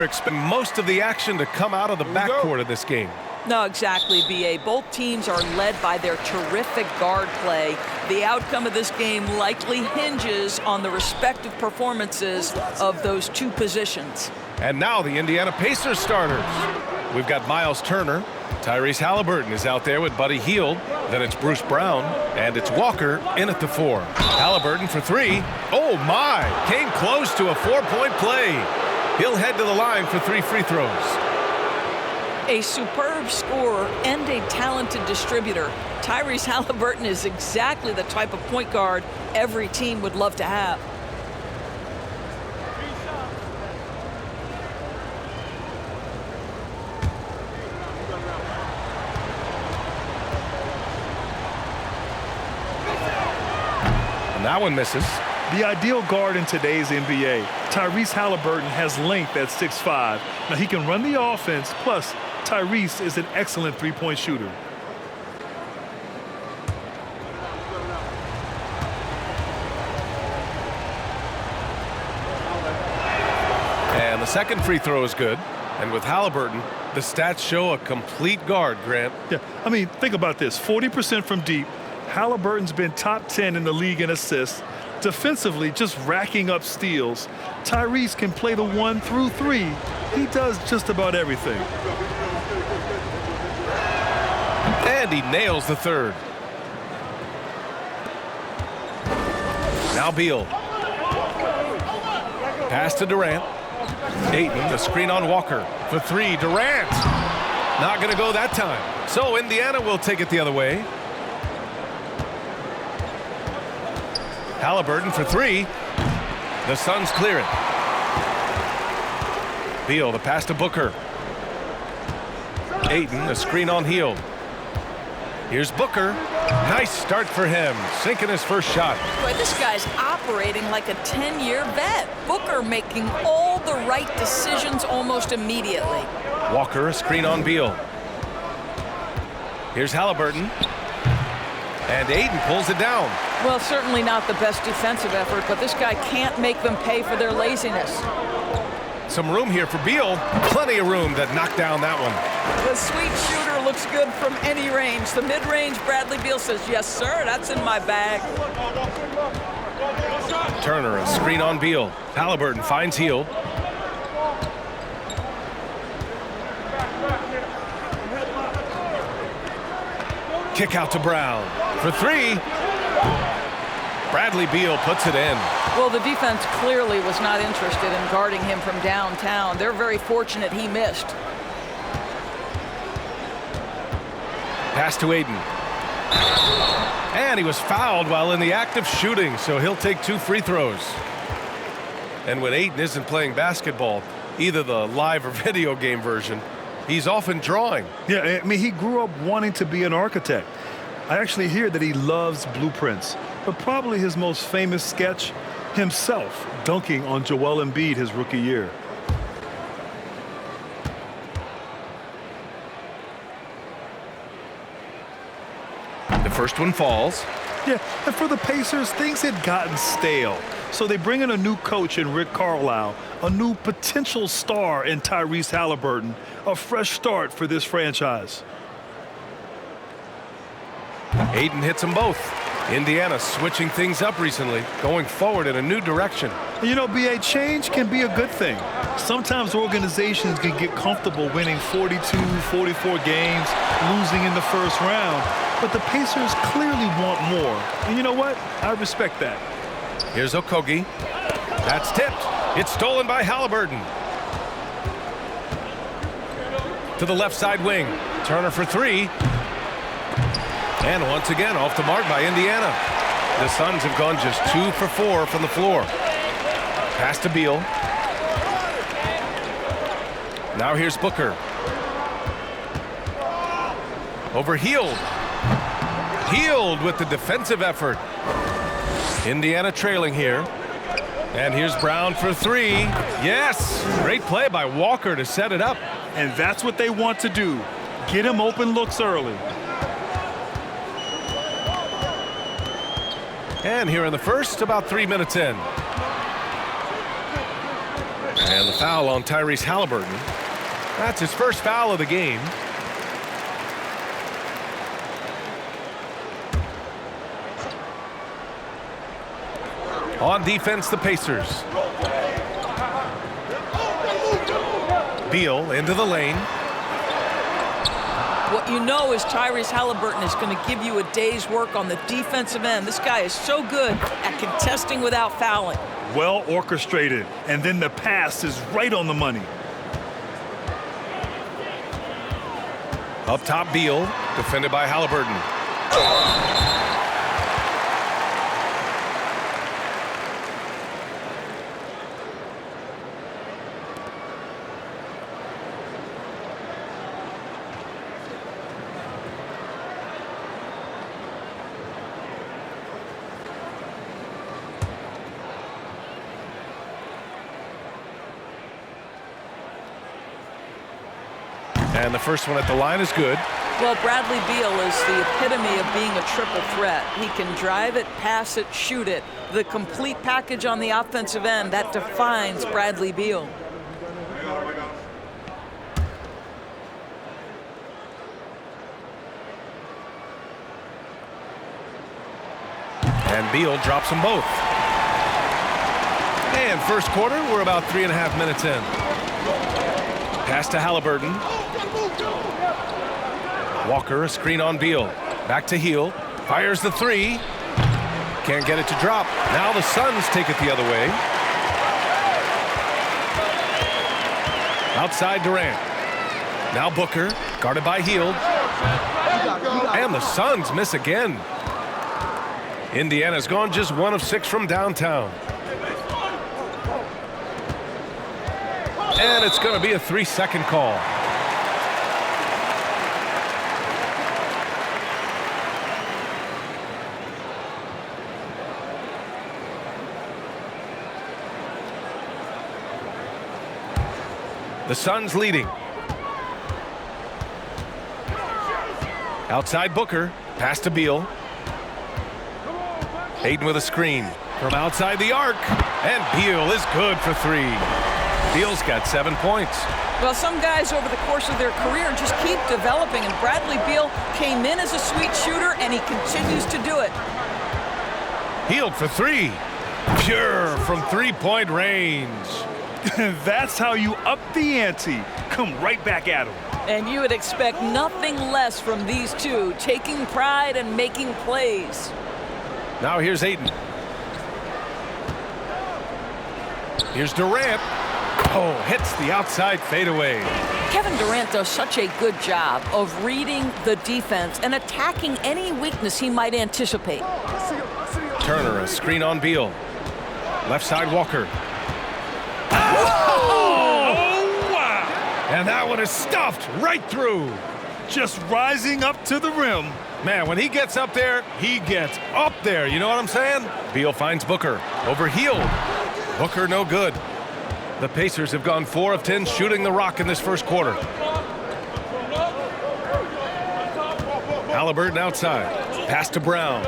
Expect most of the action to come out of the backcourt of this game. No, exactly, B.A. Both teams are led by their terrific guard play. The outcome of this game likely hinges on the respective performances of those two positions. And now the Indiana Pacers starters. We've got Miles Turner. Tyrese Haliburton is out there with Buddy Hield. Then it's Bruce Brown. And it's Walker in at the 4. Haliburton for 3. Oh, my! Came close to a 4-point play. He'll head to the line for 3 free throws. A superb scorer and a talented distributor. Tyrese Haliburton is exactly the type of point guard every team would love to have. And that one misses. The ideal guard in today's NBA, Tyrese Haliburton, has length at 6'5". Now he can run the offense, plus Tyrese is an excellent three-point shooter. And the second free throw is good. And with Haliburton, the stats show a complete guard, Grant. Yeah, I mean, think about this. 40% from deep. Haliburton's been top 10 in the league in assists. Defensively, just racking up steals. Tyrese can play the 1 through 3. He does just about everything. And he nails the third. Now Beal. Pass to Durant. Ayton, the screen on Walker. For 3, Durant. Not going to go that time. So Indiana will take it the other way. Haliburton for 3. The Suns clear it. Beal, the pass to Booker. Ayton, the screen on Hield. Here's Booker. Nice start for him, sinking his first shot. Boy, this guy's operating like a 10-year vet. Booker making all the right decisions almost immediately. Walker, a screen on Beal. Here's Haliburton. And Ayton pulls it down. Well, certainly not the best defensive effort, but this guy can't make them pay for their laziness. Some room here for Beal. Plenty of room that knocked down that one. The sweet shooter looks good from any range. The mid-range, Bradley Beal says, yes, sir, that's in my bag. Turner, a screen on Beal. Haliburton finds Hield. Kick out to Brown for 3. Bradley Beal puts it in. Well, the defense clearly was not interested in guarding him from downtown. They're very fortunate he missed. Pass to Ayton. And he was fouled while in the act of shooting, so he'll take 2 free throws. And when Ayton isn't playing basketball, either the live or video game version, he's often drawing. Yeah, I mean, he grew up wanting to be an architect. I actually hear that he loves blueprints, but probably his most famous sketch, himself dunking on Joel Embiid his rookie year. The first one falls. Yeah, and for the Pacers, things had gotten stale. So they bring in a new coach in Rick Carlisle, a new potential star in Tyrese Haliburton, a fresh start for this franchise. Ayton hits them both. Indiana switching things up recently, going forward in a new direction. You know, B.A., change can be a good thing. Sometimes organizations can get comfortable winning 42, 44 games, losing in the first round. But the Pacers clearly want more. And you know what? I respect that. Here's Okogie. That's tipped. It's stolen by Haliburton. To the left side wing. Turner for 3. And once again, off the mark by Indiana. The Suns have gone just 2 for 4 from the floor. Pass to Beal. Now here's Booker. Over Hield. Hield with the defensive effort. Indiana trailing here. And here's Brown for 3. Yes! Great play by Walker to set it up. And that's what they want to do. Get him open looks early. And here in the first, about 3 minutes in. And the foul on Tyrese Haliburton. That's his first foul of the game. On defense, the Pacers. Beal into the lane. What you know is Tyrese Haliburton is going to give you a day's work on the defensive end. This guy is so good at contesting without fouling. Well orchestrated, and then the pass is right on the money. Up top, Beal, defended by Haliburton. And the first one at the line is good. Well, Bradley Beal is the epitome of being a triple threat. He can drive it, pass it, shoot it. The complete package on the offensive end, that defines Bradley Beal. And Beal drops them both. And first quarter, we're about 3.5 minutes in. Pass to Haliburton. Walker, a screen on Beal. Back to Hield. Fires the three. Can't get it to drop. Now the Suns take it the other way. Outside Durant. Now Booker, guarded by Hield. And the Suns miss again. Indiana's gone just 1 of 6 from downtown. And it's going to be a 3-second call. The Suns leading. Outside Booker. Pass to Beal. Hayden with a screen from outside the arc. And Beal is good for 3. Beal's got 7 points. Well, some guys over the course of their career just keep developing, and Bradley Beal came in as a sweet shooter, and he continues to do it. Hield for 3. Pure from 3-point range. That's how you up the ante. Come right back at him. And you would expect nothing less from these two, taking pride and making plays. Now here's Hayden. Here's Durant. Oh, hits the outside fadeaway. Kevin Durant does such a good job of reading the defense and attacking any weakness he might anticipate. Turner, a screen on Beal. Left side Walker. Oh, wow. And that one is stuffed right through. Just rising up to the rim. Man, when he gets up there, he gets up there. You know what I'm saying? Beal finds Booker. Over Hield. Booker no good. The Pacers have gone 4 of 10 shooting the rock in this first quarter. Haliburton outside. Pass to Brown.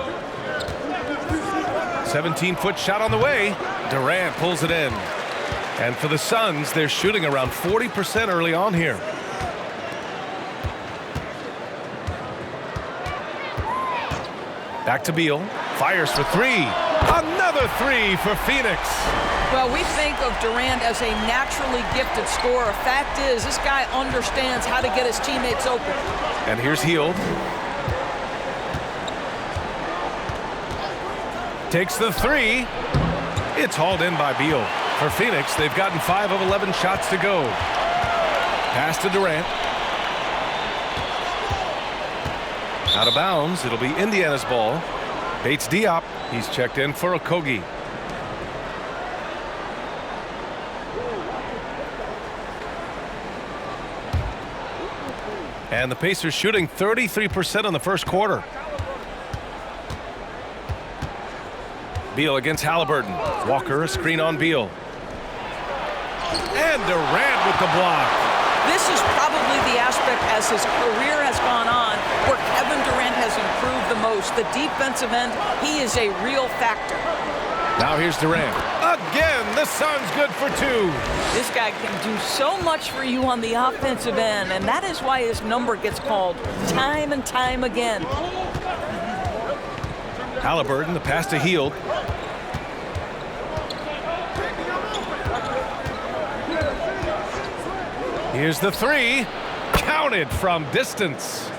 17-foot shot on the way. Durant pulls it in. And for the Suns, they're shooting around 40% early on here. Back to Beal. Fires for 3. Another 3 for Phoenix. Well, we think of Durant as a naturally gifted scorer. Fact is, this guy understands how to get his teammates open. And here's Hield. Takes the 3. It's hauled in by Beal. For Phoenix, they've gotten 5 of 11 shots to go. Pass to Durant. Out of bounds. It'll be Indiana's ball. Bates Diop. He's checked in for Okogie. And the Pacers shooting 33% in the first quarter. Beal against Haliburton. Walker, a screen on Beal. And Durant with the block. This is probably the aspect as his career has gone on where Kevin Durant has improved the most. The defensive end, he is a real factor. Now here's Durant. again. The Suns good for 2. This guy can do so much for you on the offensive end, and that is why his number gets called time and time again. Haliburton, the pass to Hield. Here's the 3. Counted from distance.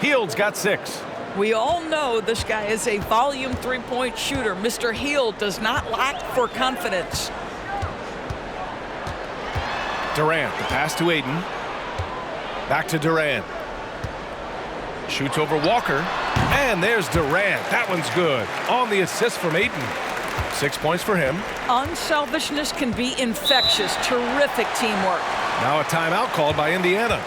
Hield's got 6. We all know this guy is a volume three-point shooter. Mr. Hield does not lack for confidence. Durant, the pass to Ayton. Back to Durant. Shoots over Walker. And there's Durant. That one's good. On the assist from Ayton. 6 points for him. Unselfishness can be infectious. Terrific teamwork. Now a timeout called by Indiana.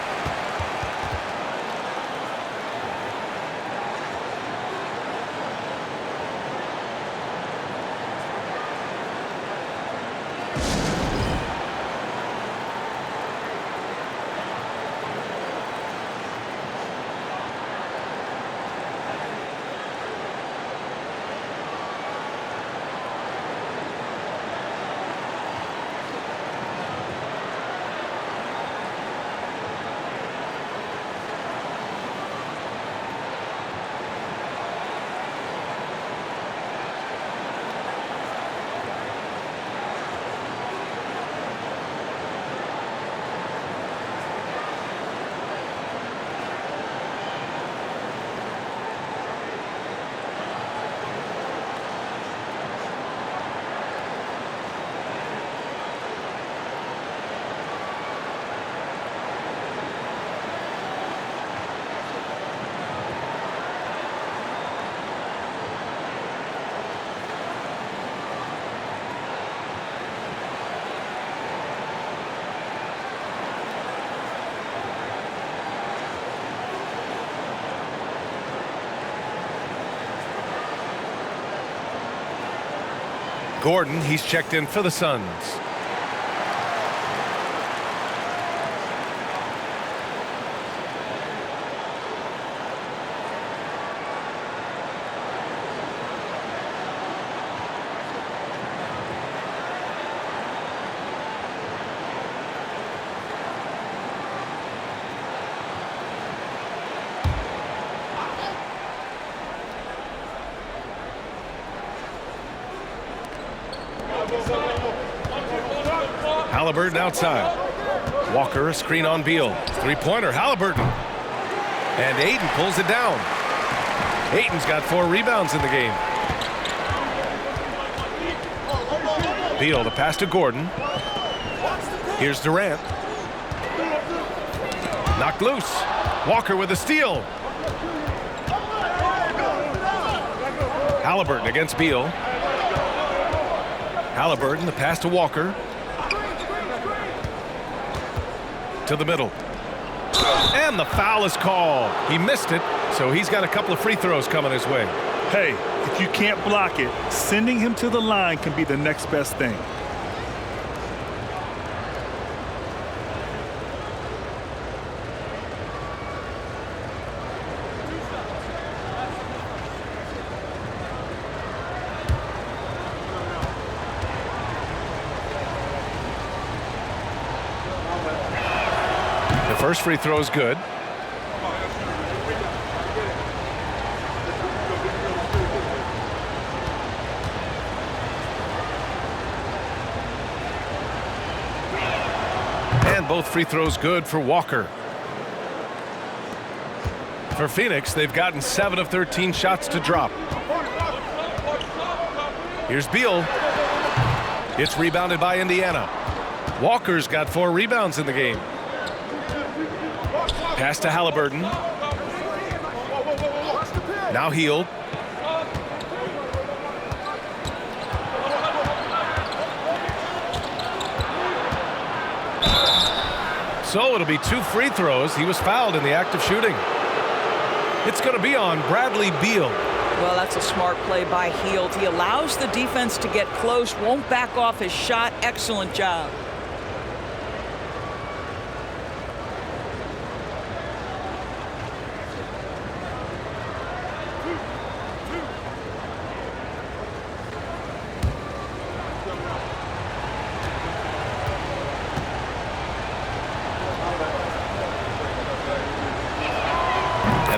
Gordon, he's checked in for the Suns. Haliburton outside. Walker, a screen on Beal. Three-pointer, Haliburton. And Ayton pulls it down. Ayton's got 4 rebounds in the game. Beal, the pass to Gordon. Here's Durant. Knocked loose. Walker with a steal. Haliburton against Beal. Haliburton, the pass to Walker. To the middle. And the foul is called. He missed it, so he's got a couple of free throws coming his way. Hey, if you can't block it, sending him to the line can be the next best thing. First free throw is good. And both free throws good for Walker. For Phoenix, they've gotten 7 of 13 shots to drop. Here's Beal. It's rebounded by Indiana. Walker's got 4 rebounds in the game. Pass to Haliburton. Now Hield. So it'll be 2 free throws. He was fouled in the act of shooting. It's going to be on Bradley Beal. Well, that's a smart play by Hield. He allows the defense to get close, won't back off his shot. Excellent job.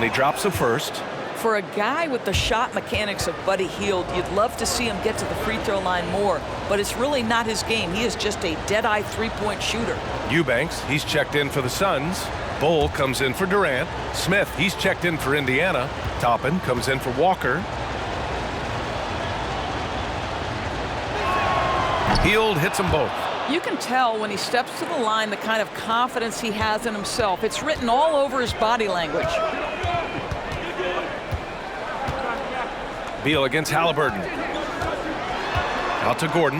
And he drops the first. For a guy with the shot mechanics of Buddy Hield, you'd love to see him get to the free throw line more, but it's really not his game. He is just a dead-eye three-point shooter. Eubanks, he's checked in for the Suns. Bull comes in for Durant. Smith, he's checked in for Indiana. Toppin comes in for Walker. Hield hits them both. You can tell when he steps to the line the kind of confidence he has in himself. It's written all over his body language. Beal against Haliburton. Out to Gordon.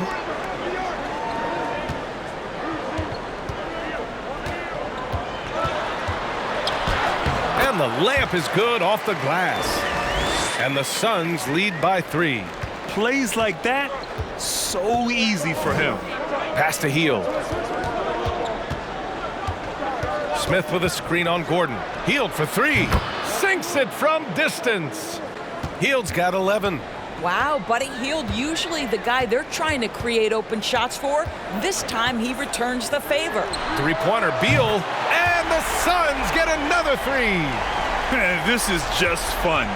And the layup is good off the glass. And the Suns lead by 3. Plays like that, so easy for him. Pass to Hield. Smith with a screen on Gordon. Hield for 3. Sinks it from distance. Hield's got 11. Wow, Buddy Hield, usually the guy they're trying to create open shots for. This time he returns the favor. Three-pointer, Beal, and the Suns get another 3. This is just fun.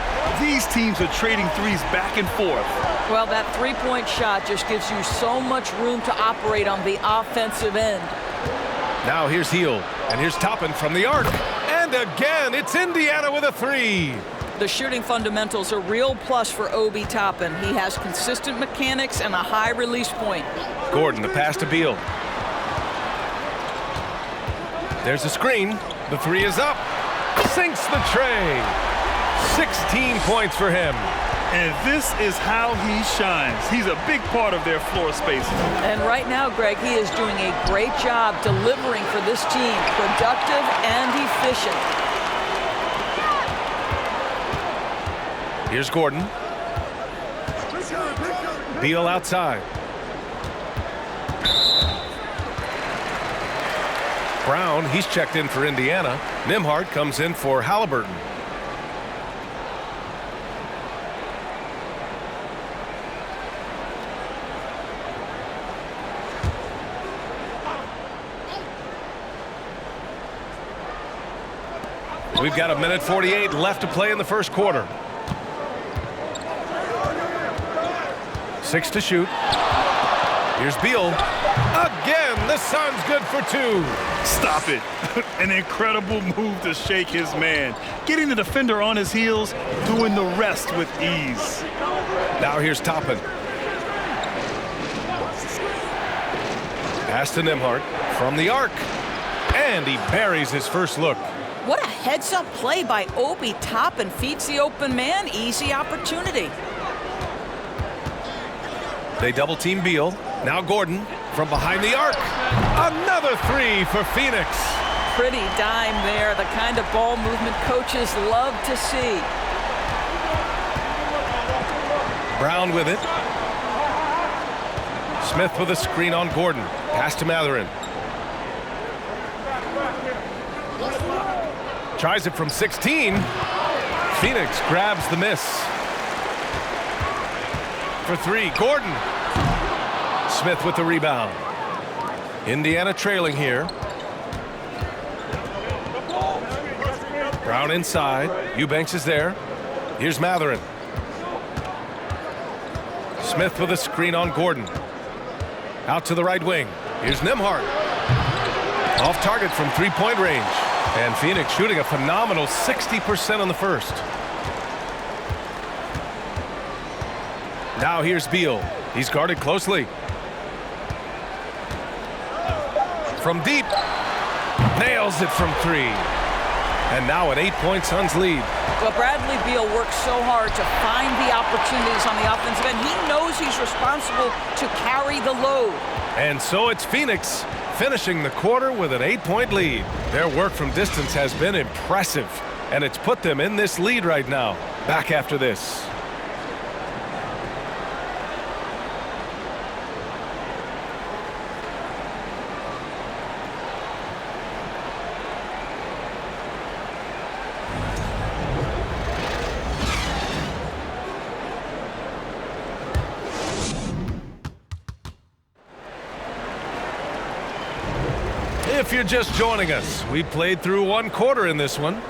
These teams are trading threes back and forth. Well, that three-point shot just gives you so much room to operate on the offensive end. Now here's Hield, and here's Toppin from the arc. And again, it's Indiana with a 3. The shooting fundamentals are real plus for Obi Toppin. He has consistent mechanics and a high release point. Gordon, the pass to Beal. There's a screen. The 3 is up. Sinks the tray. 16 points for him. And this is how he shines. He's a big part of their floor space. And right now, Greg, he is doing a great job delivering for this team. Productive and efficient. Here's Gordon. Beal outside. Brown, he's checked in for Indiana. Nembhard comes in for Haliburton. We've got 1:48 left to play in the first quarter. 6 to shoot. Here's Beal. Again, the Suns good for 2. Stop it. An incredible move to shake his man. Getting the defender on his heels, doing the rest with ease. Now here's Toppin. Pass to Nembhard from the arc. And he buries his first look. What a heads-up play by Obi Toppin. Feeds the open man. Easy opportunity. They double-team Beal. Now Gordon from behind the arc. Another 3 for Phoenix. Pretty dime there. The kind of ball movement coaches love to see. Brown with it. Smith with a screen on Gordon. Pass to Mathurin. Tries it from 16. Phoenix grabs the miss. For 3, Gordon. Smith with the rebound. Indiana trailing here. Brown inside. Eubanks is there. Here's Mathurin. Smith with a screen on Gordon. Out to the right wing. Here's Nembhard. Off target from three-point range. And Phoenix shooting a phenomenal 60% on the first. Now here's Beal. He's guarded closely. From deep. Nails it from 3. And now an 8-point Suns lead. Well, Bradley Beal works so hard to find the opportunities on the offensive end. He knows he's responsible to carry the load. And so it's Phoenix finishing the quarter with an 8-point lead. Their work from distance has been impressive, and it's put them in this lead right now. Back after this. If you're just joining us, we played through one quarter in this one.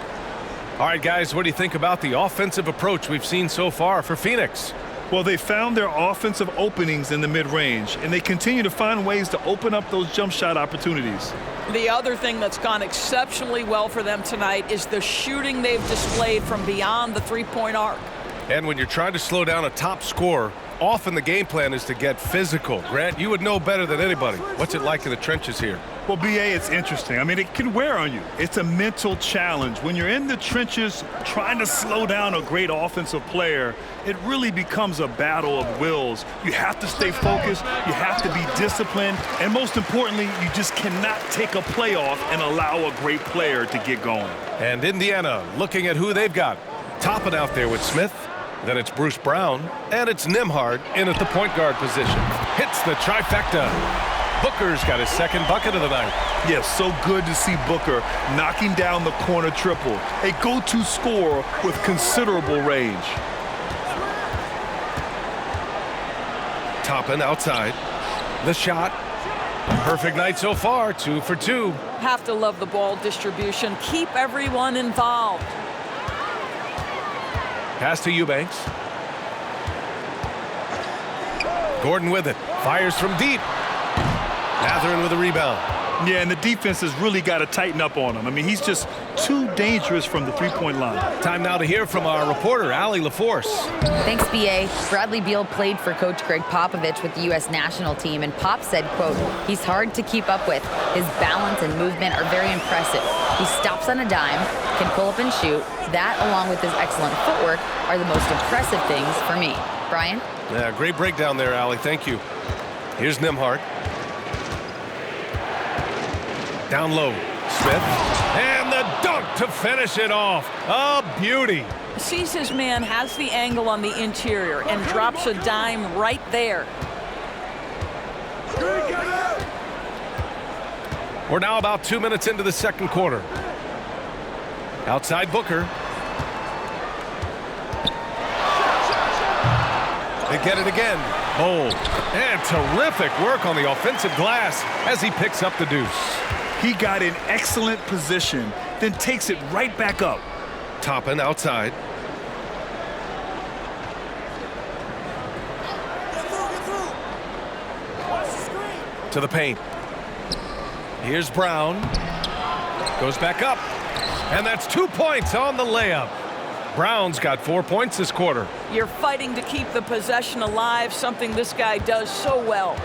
All right, guys, what do you think about the offensive approach we've seen so far for Phoenix? Well, they found their offensive openings in the mid-range, and they continue to find ways to open up those jump shot opportunities. The other thing that's gone exceptionally well for them tonight is the shooting they've displayed from beyond the three-point arc. And when you're trying to slow down a top scorer, often the game plan is to get physical. Grant, you would know better than anybody. What's it like in the trenches here? Well, B.A., it's interesting. I mean, it can wear on you. It's a mental challenge. When you're in the trenches trying to slow down a great offensive player, it really becomes a battle of wills. You have to stay focused. You have to be disciplined. And most importantly, you just cannot take a play off and allow a great player to get going. And Indiana looking at who they've got. Topping out there with Smith. Then it's Bruce Brown. And it's Nembhard in at the point guard position. Hits the trifecta. Booker's got his second bucket of the night. Yes, so good to see Booker knocking down the corner triple. A go-to scorer with considerable range. Toppin outside. The shot. Perfect night so far, 2 for 2. Have to love the ball distribution. Keep everyone involved. Pass to Eubanks. Gordon with it. Fires from deep. Mathurin with a rebound. Yeah, and the defense has really got to tighten up on him. I mean, he's just too dangerous from the three-point line. Time now to hear from our reporter, Allie LaForce. Thanks, B.A. Bradley Beal played for Coach Greg Popovich with the U.S. national team, and Pop said, quote, he's hard to keep up with. His balance and movement are very impressive. He stops on a dime, can pull up and shoot. That, along with his excellent footwork, are the most impressive things for me. Brian? Yeah, great breakdown there, Allie. Thank you. Here's Nembhard. Down low, Smith, and the dunk to finish it off. A beauty. Sees his man, has the angle on the interior, and drops a dime right there. We're now about 2 minutes into the second quarter. Outside Booker. They get it again. Bold. And terrific work on the offensive glass as he picks up the deuce. He got in excellent position, then takes it right back up. Toppin outside. To the paint. Here's Brown. Goes back up. And that's 2 points on the layup. Brown's got 4 points this quarter. You're fighting to keep the possession alive, something this guy does so well.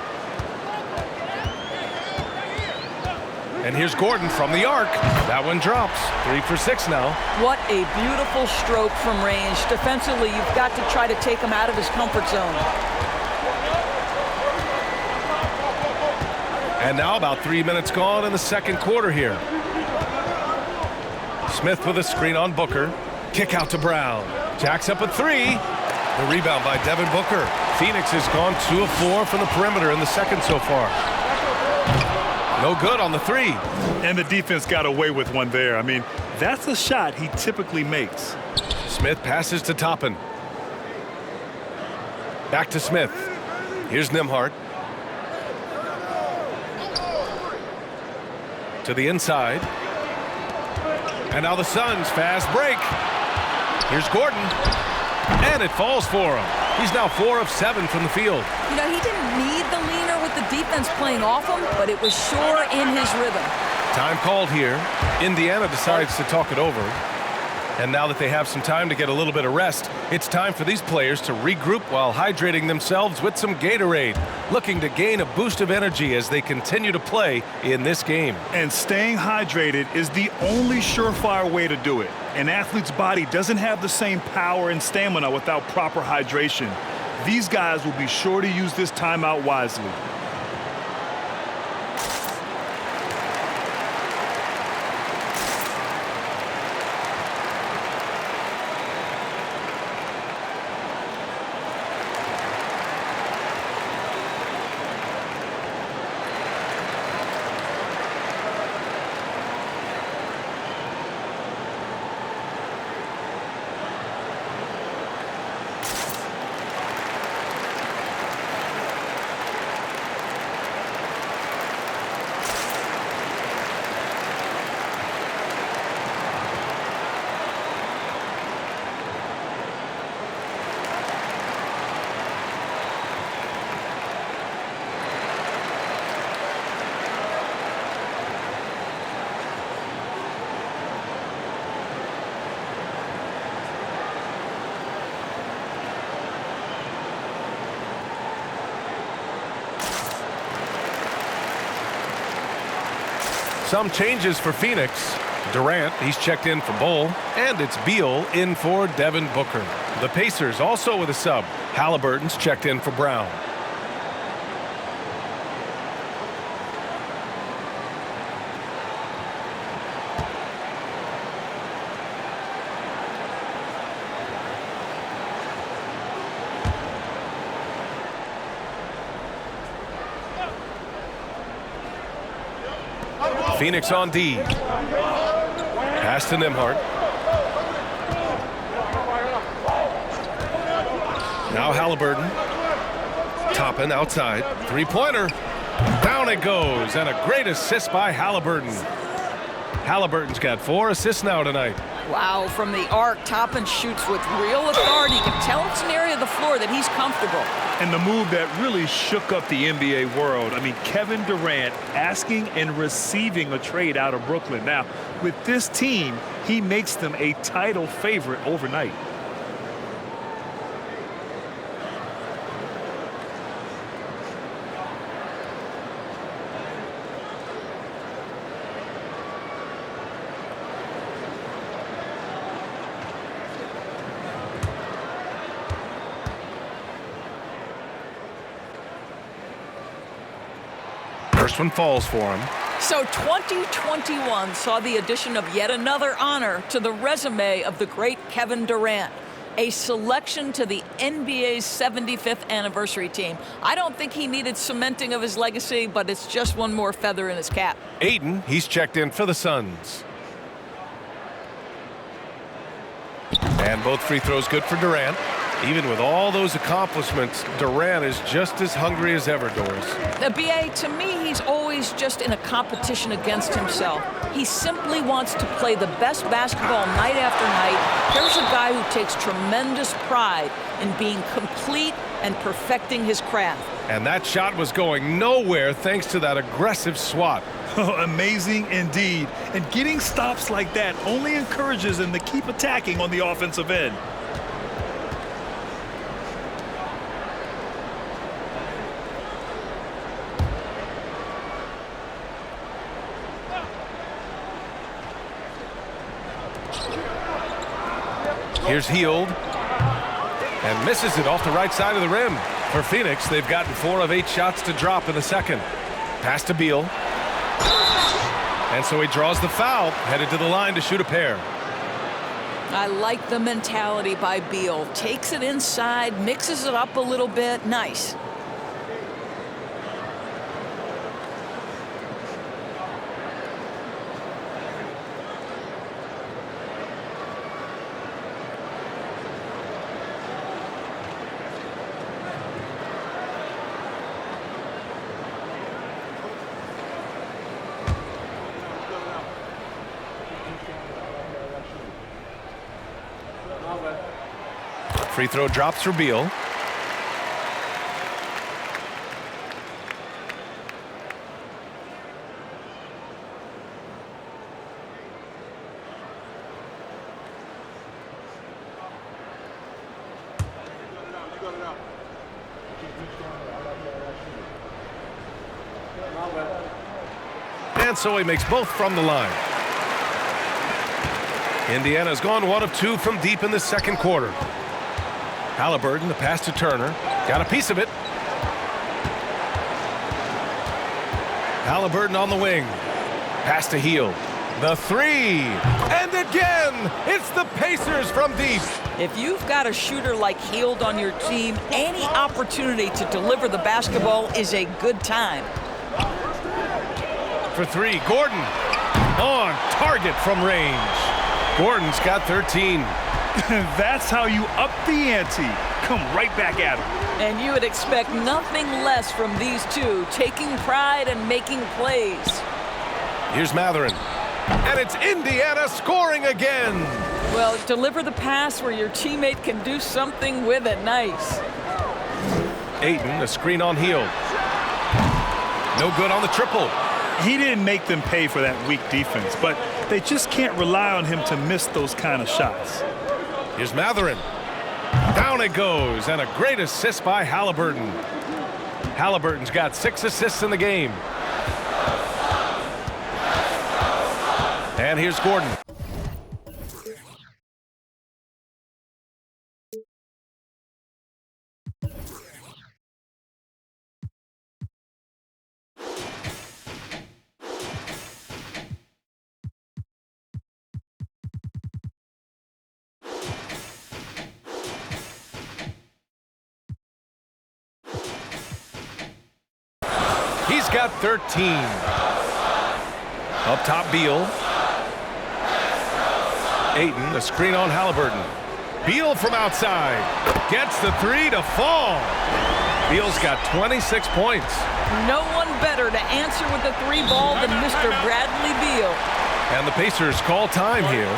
And here's Gordon from the arc. That one drops. 3 for 6 now. What a beautiful stroke from range. Defensively, you've got to try to take him out of his comfort zone. And now about 3 minutes gone in the second quarter here. Smith with a screen on Booker. Kick out to Brown. Jacks up a 3. The rebound by Devin Booker. Phoenix has gone 2 of 4 from the perimeter in the second so far. No good on the 3. And the defense got away with one there. I mean, that's a shot he typically makes. Smith passes to Toppin. Back to Smith. Here's Nembhard. To the inside. And now the Suns fast break. Here's Gordon. And it falls for him. He's now 4 of 7 from the field. You know, he didn't need the leaner with the defense playing off him, but it was sure in his rhythm. Time called here. Indiana decides to talk it over. And now that they have some time to get a little bit of rest, it's time for these players to regroup while hydrating themselves with some Gatorade, looking to gain a boost of energy as they continue to play in this game. And staying hydrated is the only surefire way to do it. An athlete's body doesn't have the same power and stamina without proper hydration. These guys will be sure to use this timeout wisely. Some changes for Phoenix. Durant, he's checked in for Bull, and it's Beal in for Devin Booker. The Pacers also with a sub. Haliburton's checked in for Brown. Phoenix on D. Pass to Nembhard. Now Haliburton. Toppin outside. Three-pointer. Down it goes. And a great assist by Haliburton. Haliburton's got 4 assists now tonight. Wow, from the arc, Toppin shoots with real authority. You can tell it's an area of the floor that he's comfortable. And the move that really shook up the NBA world. I mean, Kevin Durant asking and receiving a trade out of Brooklyn. Now, with this team, he makes them a title favorite overnight. First one falls for him. So 2021 saw the addition of yet another honor to the resume of the great Kevin Durant. A selection to the NBA's 75th anniversary team. I don't think he needed cementing of his legacy, but it's just one more feather in his cap. Aiden, he's checked in for the Suns. And both free throws good for Durant. Even with all those accomplishments, Durant is just as hungry as ever, Doris. The BA, to me, he's always just in a competition against himself. He simply wants to play the best basketball night after night. Here's a guy who takes tremendous pride in being complete and perfecting his craft. And that shot was going nowhere thanks to that aggressive swat. Amazing indeed. And getting stops like that only encourages him to keep attacking on the offensive end. Here's Hield, and misses it off the right side of the rim. For Phoenix, they've gotten 4 of 8 shots to drop in the second. Pass to Beal. And so he draws the foul, headed to the line to shoot a pair. I like the mentality by Beal. Takes it inside, mixes it up a little bit. Nice. Free throw drops for Beal. And so he makes both from the line. Indiana's gone 1 of 2 from deep in the second quarter. Haliburton, the pass to Turner. Got a piece of it. Haliburton on the wing. Pass to Hield. The three. And again, it's the Pacers from deep. If you've got a shooter like Hield on your team, any opportunity to deliver the basketball is a good time. For 3, Gordon. On target from range. Gordon's got 13. That's how you up the ante. Come right back at him. And you would expect nothing less from these two, taking pride and making plays. Here's Matherin. And it's Indiana scoring again. Well, deliver the pass where your teammate can do something with it. Nice. Ayton, a screen on Hield. No good on the triple. He didn't make them pay for that weak defense, but they just can't rely on him to miss those kind of shots. Here's Matherin. Down it goes, and a great assist by Haliburton. Haliburton's got 6 assists in the game. And here's Gordon. He's got 13. Up top, Beal. Ayton, the screen on Haliburton. Beal from outside. Gets the three to fall. Beal's got 26 points. No one better to answer with the three ball than Mr. Bradley Beal. And the Pacers call time here.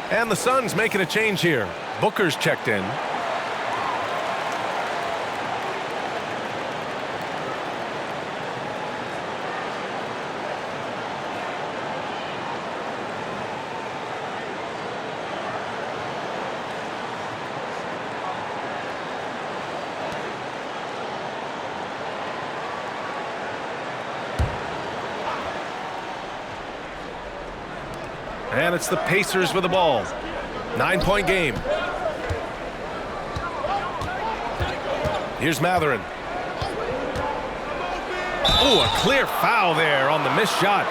And the Suns making a change here. Booker's checked in. And it's the Pacers with the ball. 9-point game. Here's Matherin. Oh, a clear foul there on the missed shot.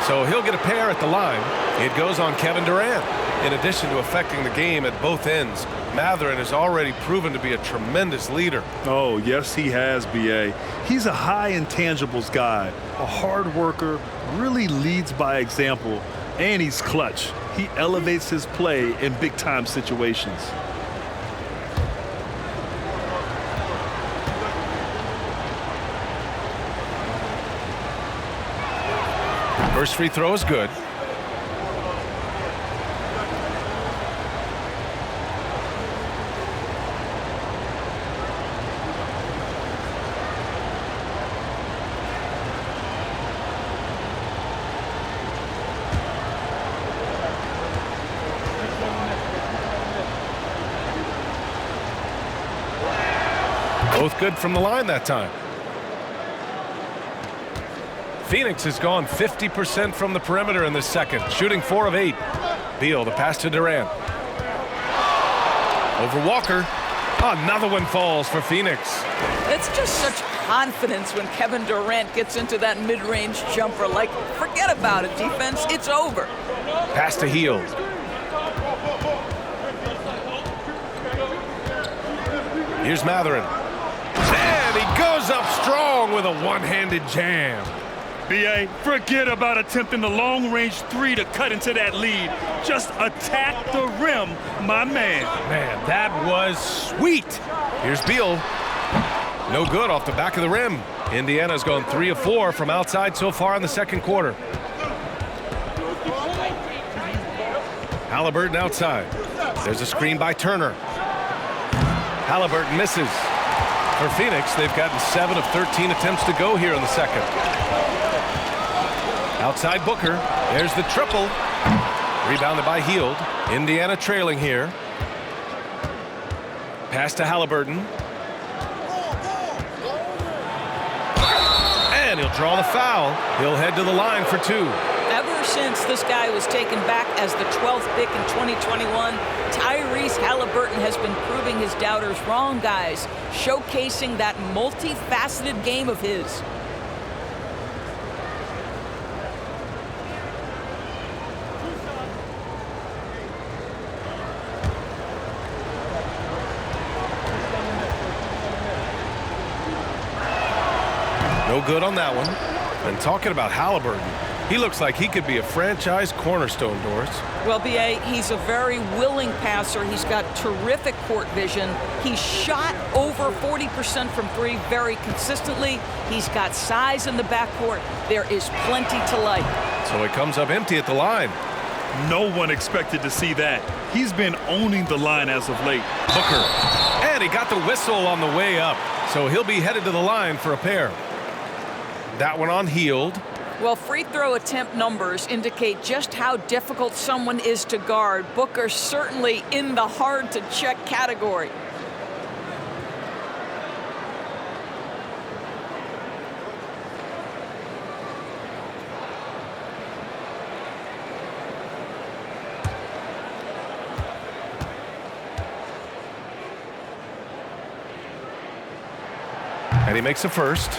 So he'll get a pair at the line. It goes on Kevin Durant. In addition to affecting the game at both ends, Matherin has already proven to be a tremendous leader. Oh, yes, he has, B.A. He's a high intangibles guy, a hard worker, really leads by example, and he's clutch. He elevates his play in big-time situations. First free throw is good. Both good from the line that time. Phoenix has gone 50% from the perimeter in this second, shooting 4 of 8. Beal, the pass to Durant. Over Walker. Another one falls for Phoenix. It's just such confidence when Kevin Durant gets into that mid-range jumper. Like, forget about it, defense. It's over. Pass to Hield. Here's Matherin. And he goes up strong with a one-handed jam. B.A., forget about attempting the long-range three to cut into that lead. Just attack the rim, my man. Man, that was sweet. Here's Beal. No good off the back of the rim. Indiana's gone 3 of 4 from outside so far in the second quarter. Haliburton outside. There's a screen by Turner. Haliburton misses. For Phoenix, they've gotten 7 of 13 attempts to go here in the second. Outside Booker. There's the triple. Rebounded by Hield. Indiana trailing here. Pass to Haliburton. And he'll draw the foul. He'll head to the line for 2. Ever since this guy was taken back as the 12th pick in 2021, Tyrese Haliburton has been proving his doubters wrong, guys, showcasing that multifaceted game of his. No good on that one. And talking about Haliburton, he looks like he could be a franchise cornerstone, Doris. Well, B.A., he's a very willing passer. He's got terrific court vision. He's shot over 40% from 3 very consistently. He's got size in the backcourt. There is plenty to like. So it comes up empty at the line. No one expected to see that. He's been owning the line as of late. Booker. And he got the whistle on the way up. So he'll be headed to the line for a pair. That one on Hield. Well, free throw attempt numbers indicate just how difficult someone is to guard. Booker certainly in the hard-to-check category. And he makes a first.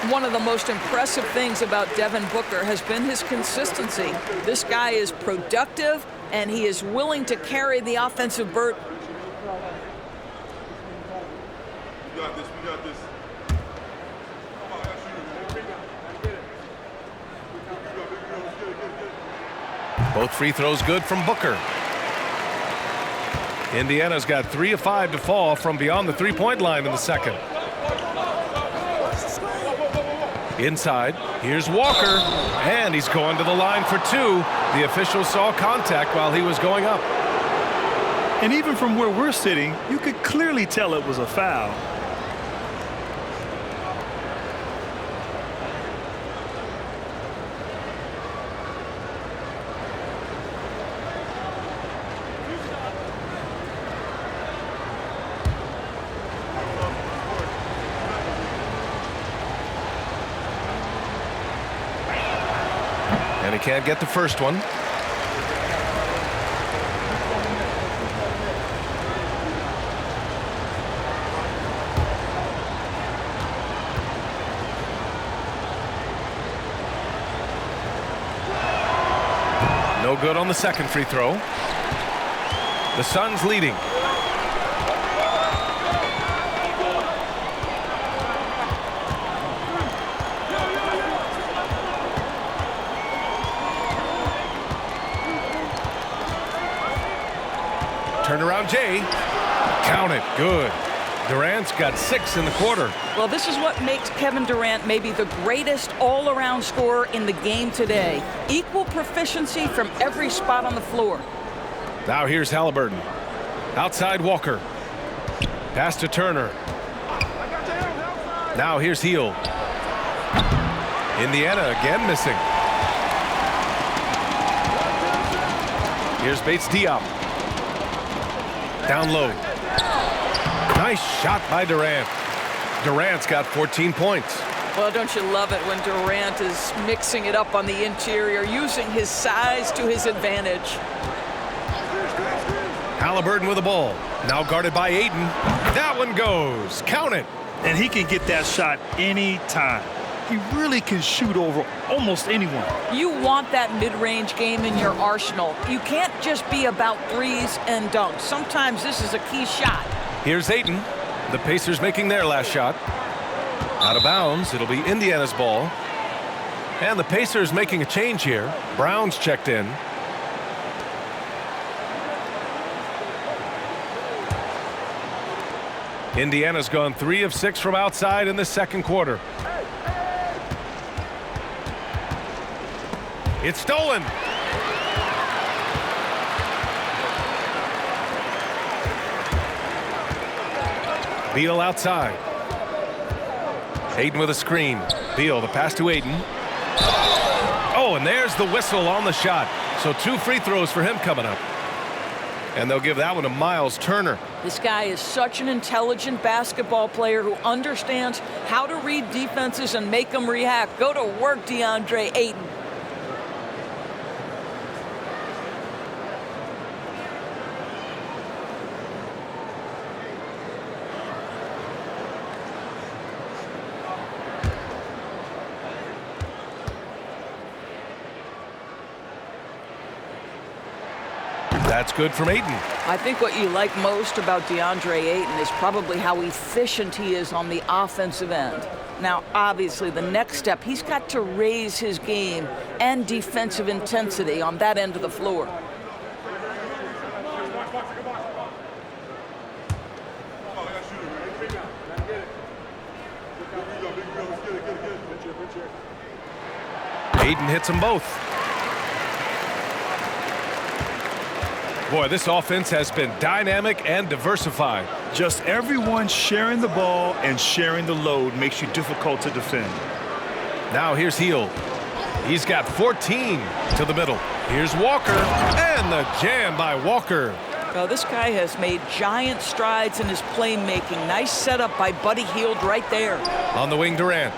One of the most impressive things about Devin Booker has been his consistency. This guy is productive, and he is willing to carry the offensive burden. We got this, we got this. Both free throws good from Booker. Indiana's got 3 of 5 to fall from beyond the three-point line in the second. Inside, here's Walker, and he's going to the line for 2. The official saw contact while he was going up. And even from where we're sitting, you could clearly tell it was a foul. And he can't get the first one. No good on the second free throw. The Suns leading. Turnaround Jay. Count it. Good. Durant's got 6 in the quarter. Well, this is what makes Kevin Durant maybe the greatest all-around scorer in the game today. Equal proficiency from every spot on the floor. Now here's Haliburton. Outside Walker. Pass to Turner. Now here's Hield. Indiana again missing. Here's Bates Diop. Down low. Nice shot by Durant. Durant's got 14 points. Well, don't you love it when Durant is mixing it up on the interior, using his size to his advantage. Haliburton with the ball. Now guarded by Ayton. That one goes. Count it. And he can get that shot anytime. He really can shoot over almost anyone. You want that mid-range game in your arsenal. You can't just be about threes and dunks. Sometimes this is a key shot. Here's Ayton. The Pacers making their last shot. Out of bounds. It'll be Indiana's ball. And the Pacers making a change here. Brown's checked in. Indiana's gone 3 of 6 from outside in the second quarter. It's stolen. Beal outside. Ayton with a screen. Beal, the pass to Ayton. Oh, and there's the whistle on the shot. So 2 free throws for him coming up. And they'll give that one to Miles Turner. This guy is such an intelligent basketball player who understands how to read defenses and make them react. Go to work, DeAndre Ayton. That's good from Ayton. I think what you like most about DeAndre Ayton is probably how efficient he is on the offensive end. Now, obviously, the next step, he's got to raise his game and defensive intensity on that end of the floor. Ayton hits them both. Boy, this offense has been dynamic and diversified. Just everyone sharing the ball and sharing the load makes you difficult to defend. Now here's Hield. He's got 14 to the middle. Here's Walker, and the jam by Walker. Now, this guy has made giant strides in his playmaking. Nice setup by Buddy Hield right there. On the wing, Durant.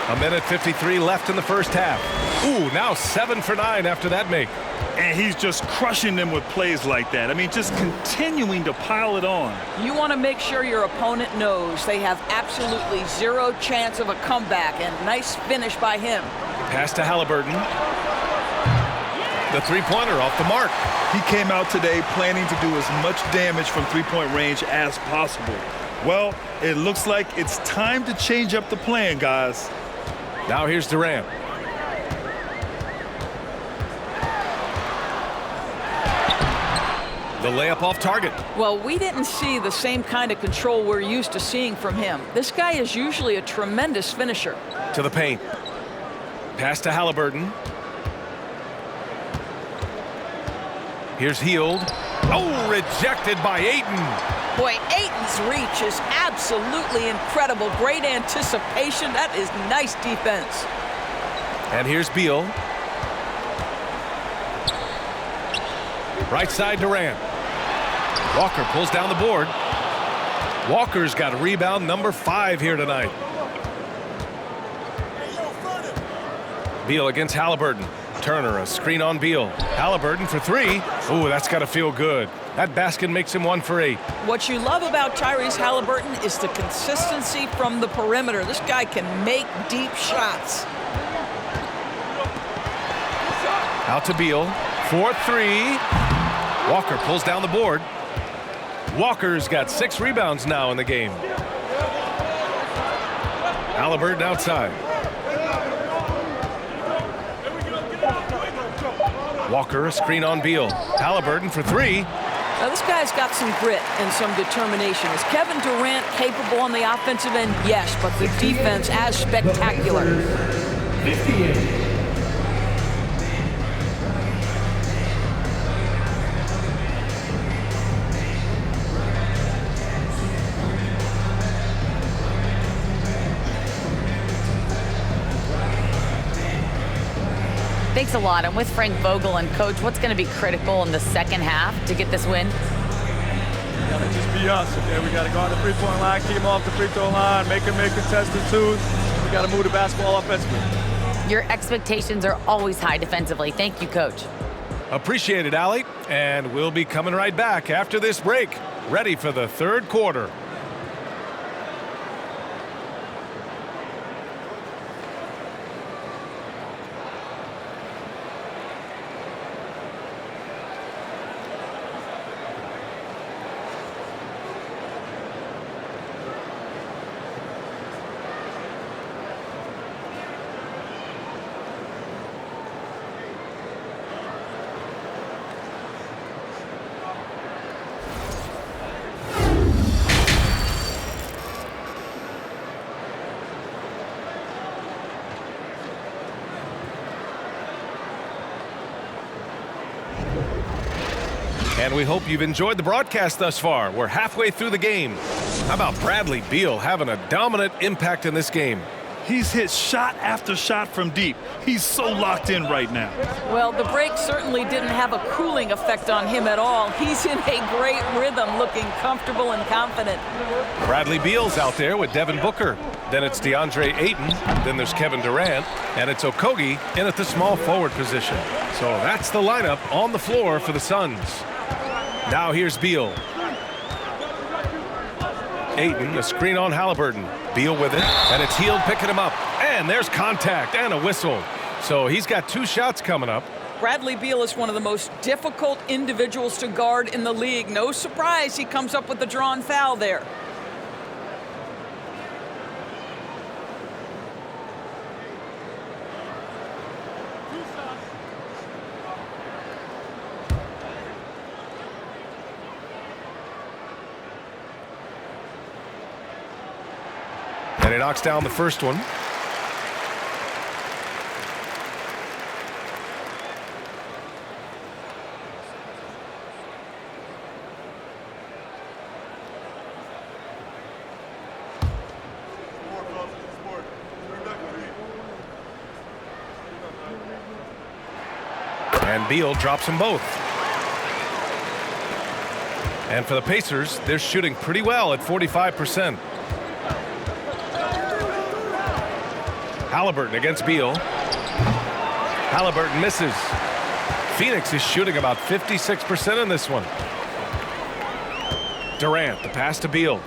A minute 53 left in the first half. Ooh, now 7 for 9 after that make. And he's just crushing them with plays like that. I mean, just continuing to pile it on. You want to make sure your opponent knows they have absolutely zero chance of a comeback, and nice finish by him. Pass to Haliburton. The three-pointer off the mark. He came out today planning to do as much damage from three-point range as possible. Well, it looks like it's time to change up the plan, guys. Now here's Durant. The layup off target. Well, we didn't see the same kind of control we're used to seeing from him. This guy is usually a tremendous finisher. To the paint. Pass to Haliburton. Here's Hield. Oh, rejected by Ayton. Boy, Ayton's reach is absolutely incredible. Great anticipation. That is nice defense. And here's Beal. Right side Durant. Walker pulls down the board. Walker's got rebound number 5 here tonight. Beal against Haliburton. Turner, a screen on Beal. Haliburton for 3. Ooh, that's got to feel good. That basket makes him 1 for 8. What you love about Tyrese Haliburton is the consistency from the perimeter. This guy can make deep shots. Out to Beal. 4-3. Walker pulls down the board. Walker's got 6 rebounds now in the game. Haliburton outside. Walker, a screen on Beal. Haliburton for 3. Now, this guy's got some grit and some determination. Is Kevin Durant capable on the offensive end? Yes, but the defense as spectacular. 58. Thanks a lot. I'm with Frank Vogel. And, Coach, what's going to be critical in the second half to get this win? Got to just be us, okay? We got to go on the three-point line, keep them off the free throw line, make them make contested twos. We got to move the basketball offensively. Your expectations are always high defensively. Thank you, Coach. Appreciate it, Allie. And we'll be coming right back after this break, ready for the third quarter. And we hope you've enjoyed the broadcast thus far. We're halfway through the game. How about Bradley Beal having a dominant impact in this game? He's hit shot after shot from deep. He's so locked in right now. Well, the break certainly didn't have a cooling effect on him at all. He's in a great rhythm, looking comfortable and confident. Bradley Beal's out there with Devin Booker. Then it's DeAndre Ayton. Then there's Kevin Durant. And it's Okogie in at the small forward position. So that's the lineup on the floor for the Suns. Now here's Beal. Ayton, a screen on Haliburton. Beal with it, and it's Hield picking him up. And there's contact and a whistle. So he's got 2 shots coming up. Bradley Beal is one of the most difficult individuals to guard in the league. No surprise he comes up with the drawn foul there. And he knocks down the first one. And Beal drops them both. And for the Pacers, they're shooting pretty well at 45%. Haliburton against Beal. Haliburton misses. Phoenix is shooting about 56% in this one. Durant, the pass to Beal.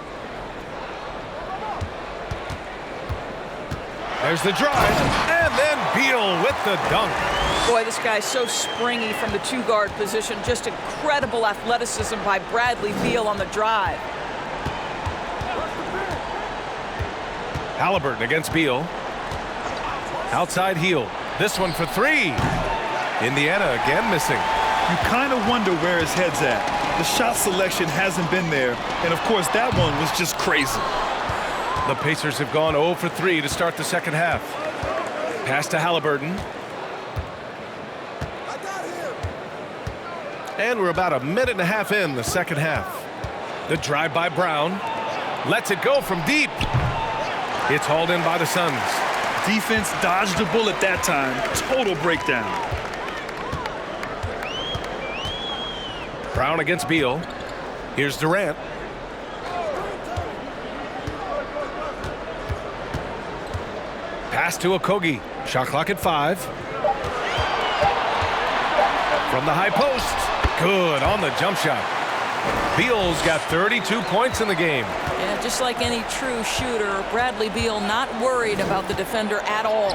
There's the drive, and then Beal with the dunk. Boy, this guy's so springy from the 2-guard position. Just incredible athleticism by Bradley Beal on the drive. Haliburton against Beal. Outside Hield. This one for 3. Indiana again missing. You kind of wonder where his head's at. The shot selection hasn't been there. And, of course, that one was just crazy. The Pacers have gone 0 for 3 to start the second half. Pass to Haliburton. And we're about a minute and a half in the second half. The drive by Brown. Lets it go from deep. It's hauled in by the Suns. Defense dodged the bullet that time. Total breakdown. Brown against Beal. Here's Durant. Pass to Okogie. Shot clock at 5. From the high post. Good on the jump shot. Beal's got 32 points in the game. Yeah, just like any true shooter, Bradley Beal not worried about the defender at all.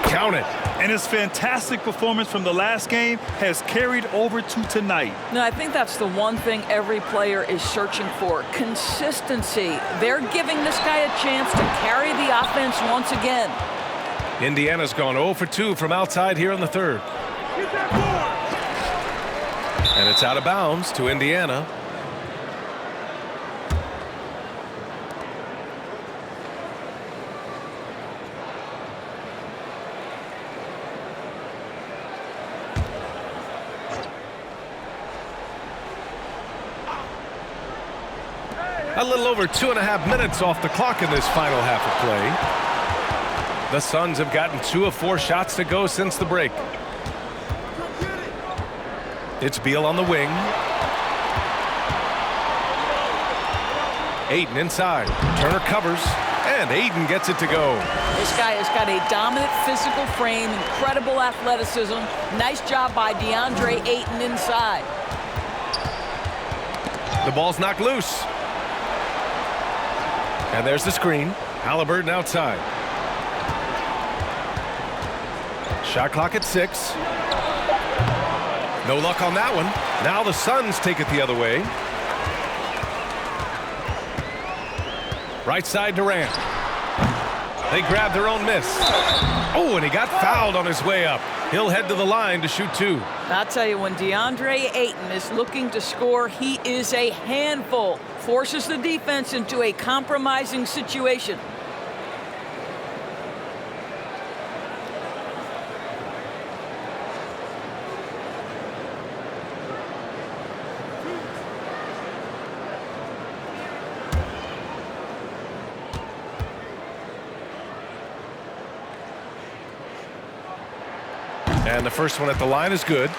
Count it. And his fantastic performance from the last game has carried over to tonight. No, I think that's the one thing every player is searching for. Consistency. They're giving this guy a chance to carry the offense once again. Indiana's gone 0 for 2 from outside here in the third. And it's out of bounds to Indiana. A little over 2.5 minutes off the clock in this final half of play. The Suns have gotten 2 of 4 shots to go since the break. It's Beal on the wing. Ayton inside. Turner covers, and Ayton gets it to go. This guy has got a dominant physical frame, incredible athleticism. Nice job by DeAndre Ayton inside. The ball's knocked loose. And there's the screen. Haliburton outside. Shot clock at 6. No luck on that one. Now the Suns take it the other way. Right side Durant. They grab their own miss. Oh, and he got fouled on his way up. He'll head to the line to shoot 2. I'll tell you, when DeAndre Ayton is looking to score, he is a handful. Forces the defense into a compromising situation. And the first one at the line is good.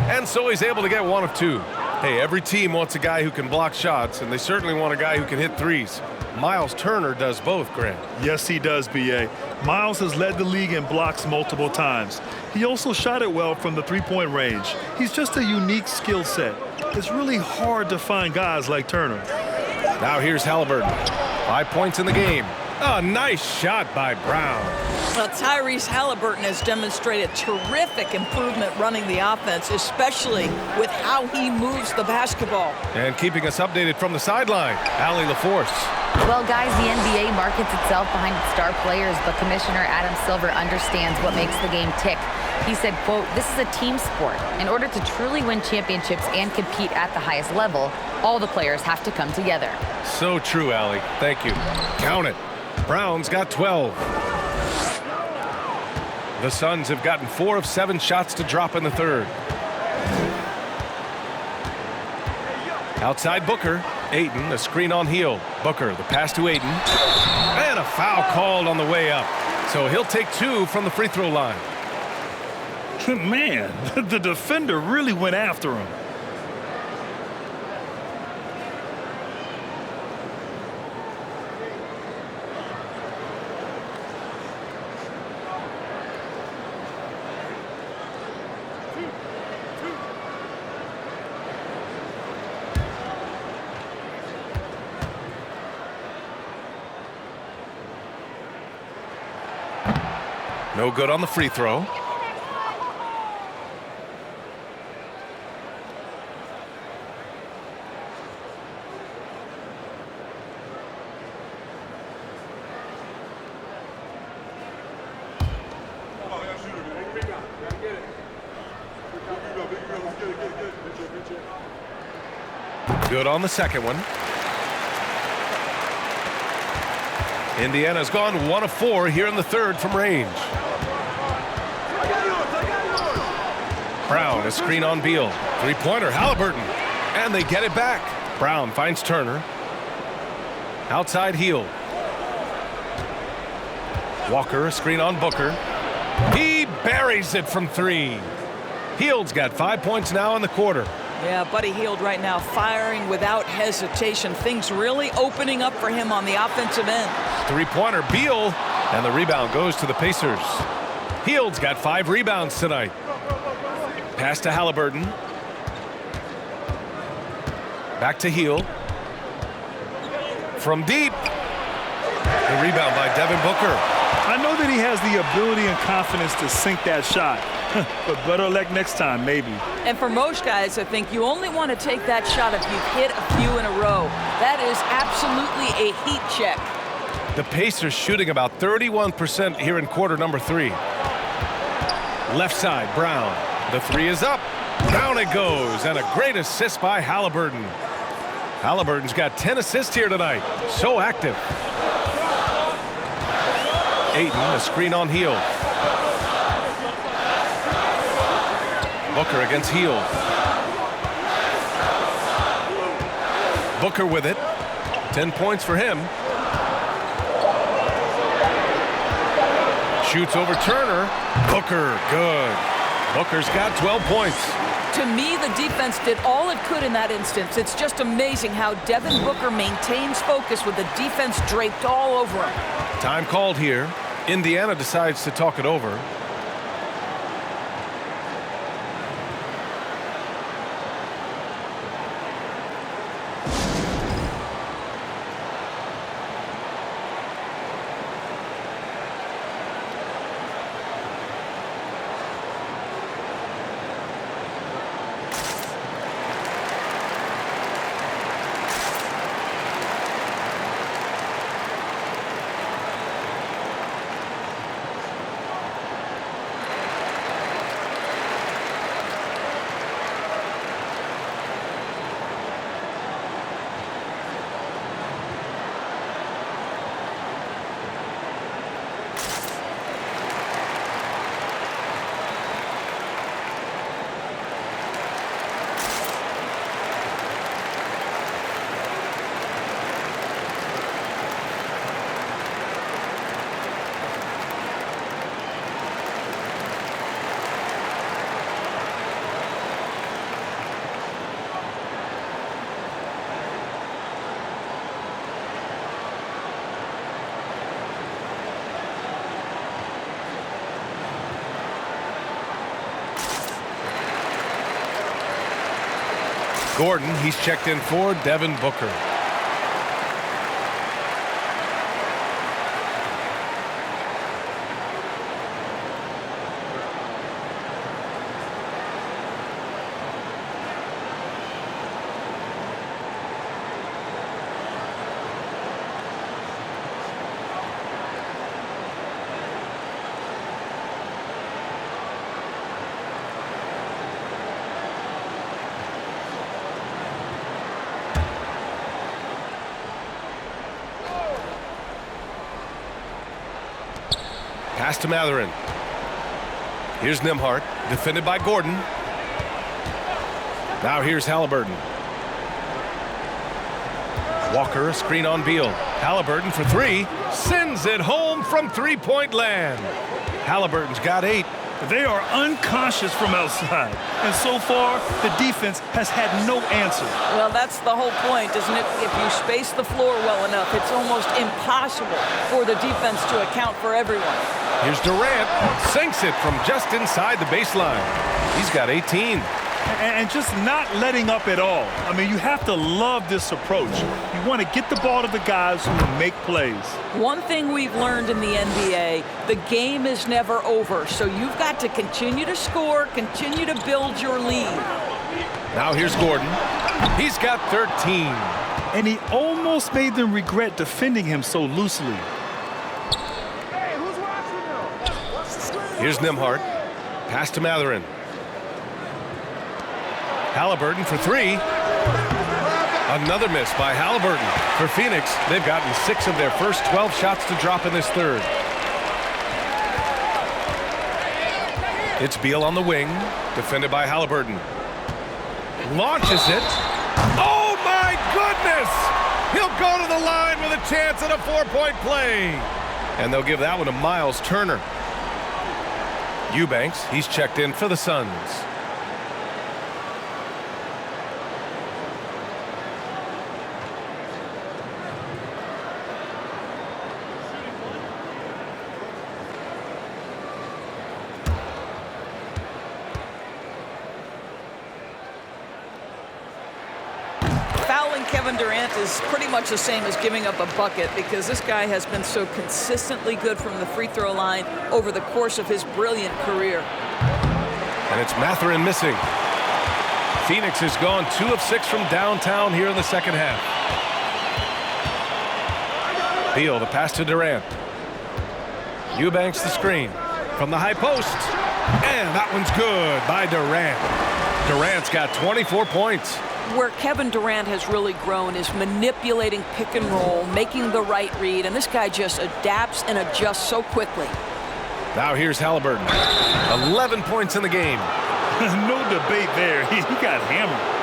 And so he's able to get one of two. Hey, every team wants a guy who can block shots, and they certainly want a guy who can hit threes. Miles Turner does both, Grant. Yes, he does, B.A. Miles has led the league in blocks multiple times. He also shot it well from the three-point range. He's just a unique skill set. It's really hard to find guys like Turner. Now here's Haliburton. 5 points in the game. A nice shot by Brown. Well, Tyrese Haliburton has demonstrated terrific improvement running the offense, especially with how he moves the basketball. And keeping us updated from the sideline, Allie LaForce. Well, guys, the NBA markets itself behind its star players, but Commissioner Adam Silver understands what makes the game tick. He said, quote, "This is a team sport. In order to truly win championships and compete at the highest level, all the players have to come together." So true, Allie. Thank you. Count it. Brown's got 12. The Suns have gotten 4 of 7 shots to drop in the third. Outside Booker. Ayton, a screen on Hield. Booker, the pass to Ayton. And a foul called on the way up. So he'll take 2 from the free throw line. Man, the defender really went after him. No good on the free throw. Good on the second one. Indiana's gone 1 of 4 here in the third from range. Brown, a screen on Beal. Three-pointer, Haliburton. And they get it back. Brown finds Turner. Outside Hield. Walker, a screen on Booker. He buries it from 3. Hield's got 5 points now in the quarter. Yeah, Buddy Hield right now firing without hesitation. Things really opening up for him on the offensive end. Three-pointer, Beal. And the rebound goes to the Pacers. Hield's got 5 rebounds tonight. Pass to Haliburton. Back to Hield. From deep. The rebound by Devin Booker. I know that he has the ability and confidence to sink that shot. But better luck next time, maybe. And for most guys, I think you only want to take that shot if you've hit a few in a row. That is absolutely a heat check. The Pacers shooting about 31% here in quarter number 3. Left side, Brown. The 3 is up. Down it goes. And a great assist by Haliburton. Haliburton's got 10 assists here tonight. So active. Ayton, a screen on Hield. Booker against Hield. Booker with it. 10 points for him. Shoots over Turner. Booker, good. Booker's got 12 points. To me, the defense did all it could in that instance. It's just amazing how Devin Booker maintains focus with the defense draped all over him. Time called here. Indiana decides to talk it over. Gordon, he's checked in for Devin Booker. Pass to Mathurin. Here's Nembhard, defended by Gordon. Now here's Haliburton. Walker, a screen on Beal. Haliburton for three. Sends it home from three-point land. Haliburton's got 8. They are unconscious from outside. And so far, the defense has had no answer. Well, that's the whole point, isn't it? If you space the floor well enough, it's almost impossible for the defense to account for everyone. Here's Durant. Sinks it from just inside the baseline. He's got 18. And just not letting up at all. I mean, you have to love this approach. You want to get the ball to the guys who will make plays. One thing we've learned in the NBA, the game is never over. So you've got to continue to score, continue to build your lead. Now here's Gordon. He's got 13. And he almost made them regret defending him so loosely. Here's Nembhard. Pass to Mathurin. Haliburton for three. Another miss by Haliburton. For Phoenix, they've gotten 6 of their first 12 shots to drop in this third. It's Beal on the wing, defended by Haliburton. Launches it. Oh my goodness! He'll go to the line with a chance at a 4-point play. And they'll give that one to Miles Turner. Eubanks, he's checked in for the Suns. Fouling Kevin Durant is pretty much the same as giving up a bucket because this guy has been so consistently good from the free throw line over the course of his brilliant career. And it's Mathurin missing. Phoenix has gone 2 of 6 from downtown here in the second half. Beal, the pass to Durant. Eubanks the screen from the high post. And that one's good by Durant. Durant's got 24 points. Where Kevin Durant has really grown is manipulating pick and roll, making the right read, and this guy just adapts and adjusts so quickly. Now here's Haliburton. 11 points in the game. No debate there. He got hammered.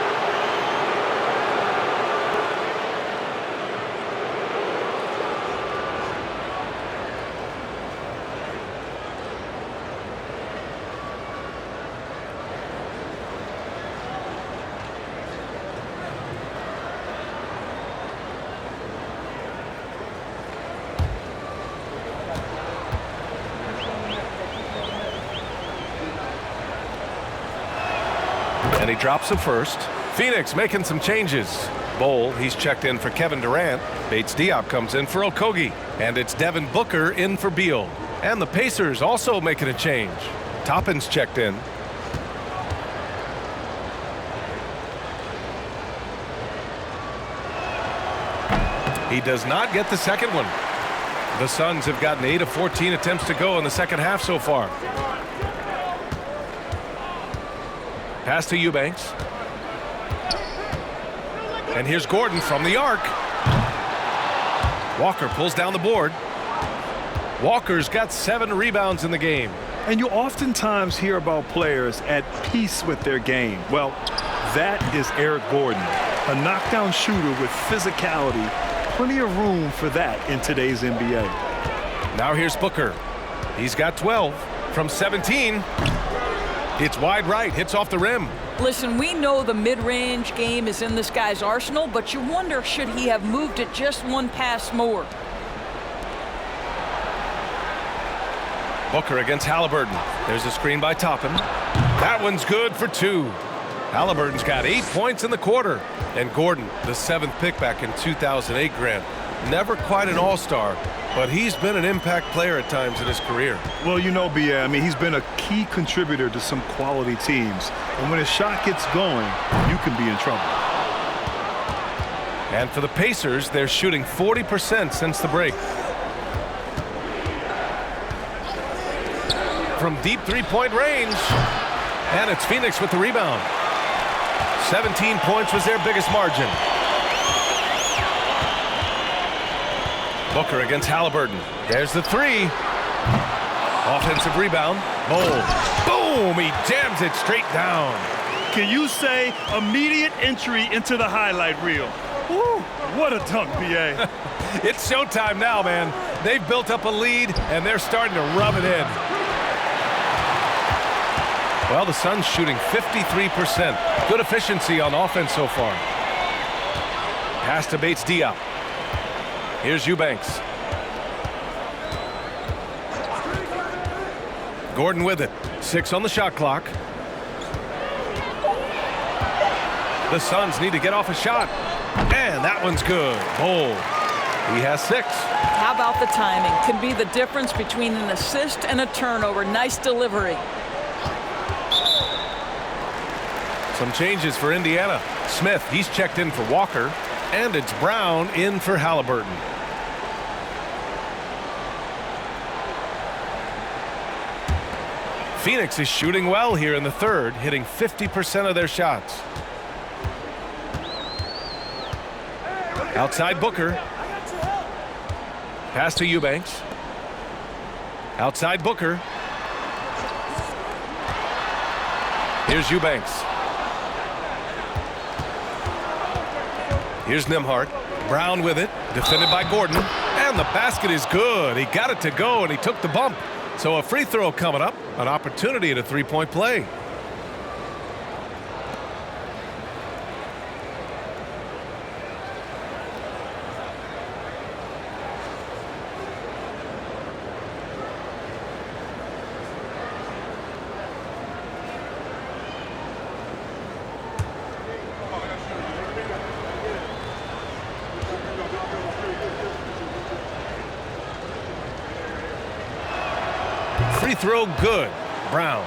And he drops it first. Phoenix making some changes. Bowl, he's checked in for Kevin Durant. Bates Diop comes in for Okogie. And it's Devin Booker in for Beal. And the Pacers also making a change. Toppin's checked in. He does not get the second one. The Suns have gotten 8 of 14 attempts to go in the second half so far. Pass to Eubanks. And here's Gordon from the arc. Walker pulls down the board. Walker's got 7 rebounds in the game. And you oftentimes hear about players at peace with their game. Well, that is Eric Gordon, a knockdown shooter with physicality. Plenty of room for that in today's NBA. Now here's Booker. He's got 12 from 17. It's wide right, hits off the rim. Listen, we know the mid-range game is in this guy's arsenal, but you wonder, should he have moved it just one pass more? Booker against Haliburton. There's a screen by Toppin. That one's good for 2. Haliburton's got 8 points in the quarter. And Gordon, the 7th pick back in 2008, Grant. Never quite an all-star, but he's been an impact player at times in his career. Well, you know, B.A., I mean, he's been a key contributor to some quality teams. And when his shot gets going, you can be in trouble. And for the Pacers, they're shooting 40% since the break. From deep three-point range. And it's Phoenix with the rebound. 17 points was their biggest margin. Booker against Haliburton. There's the three. Offensive rebound. Bowl. Boom! He jams it straight down. Can you say immediate entry into the highlight reel? Woo! What a dunk, B.A. It's showtime now, man. They've built up a lead, and they're starting to rub it in. Well, the Suns shooting 53%. Good efficiency on offense so far. Pass to Bates-Diop. Here's Eubanks. Gordon with it. 6 on the shot clock. The Suns need to get off a shot. And that one's good. Bold. He has 6. How about the timing? Can be the difference between an assist and a turnover. Nice delivery. Some changes for Indiana. Smith, he's checked in for Walker. And it's Brown in for Haliburton. Phoenix is shooting well here in the third, hitting 50% of their shots. Outside Booker. Pass to Eubanks. Outside Booker. Here's Eubanks. Here's Nembhard. Brown with it. Defended by Gordon. And the basket is good. He got it to go, and he took the bump. So a free throw coming up. An opportunity at a three-point play. Free throw good. Brown.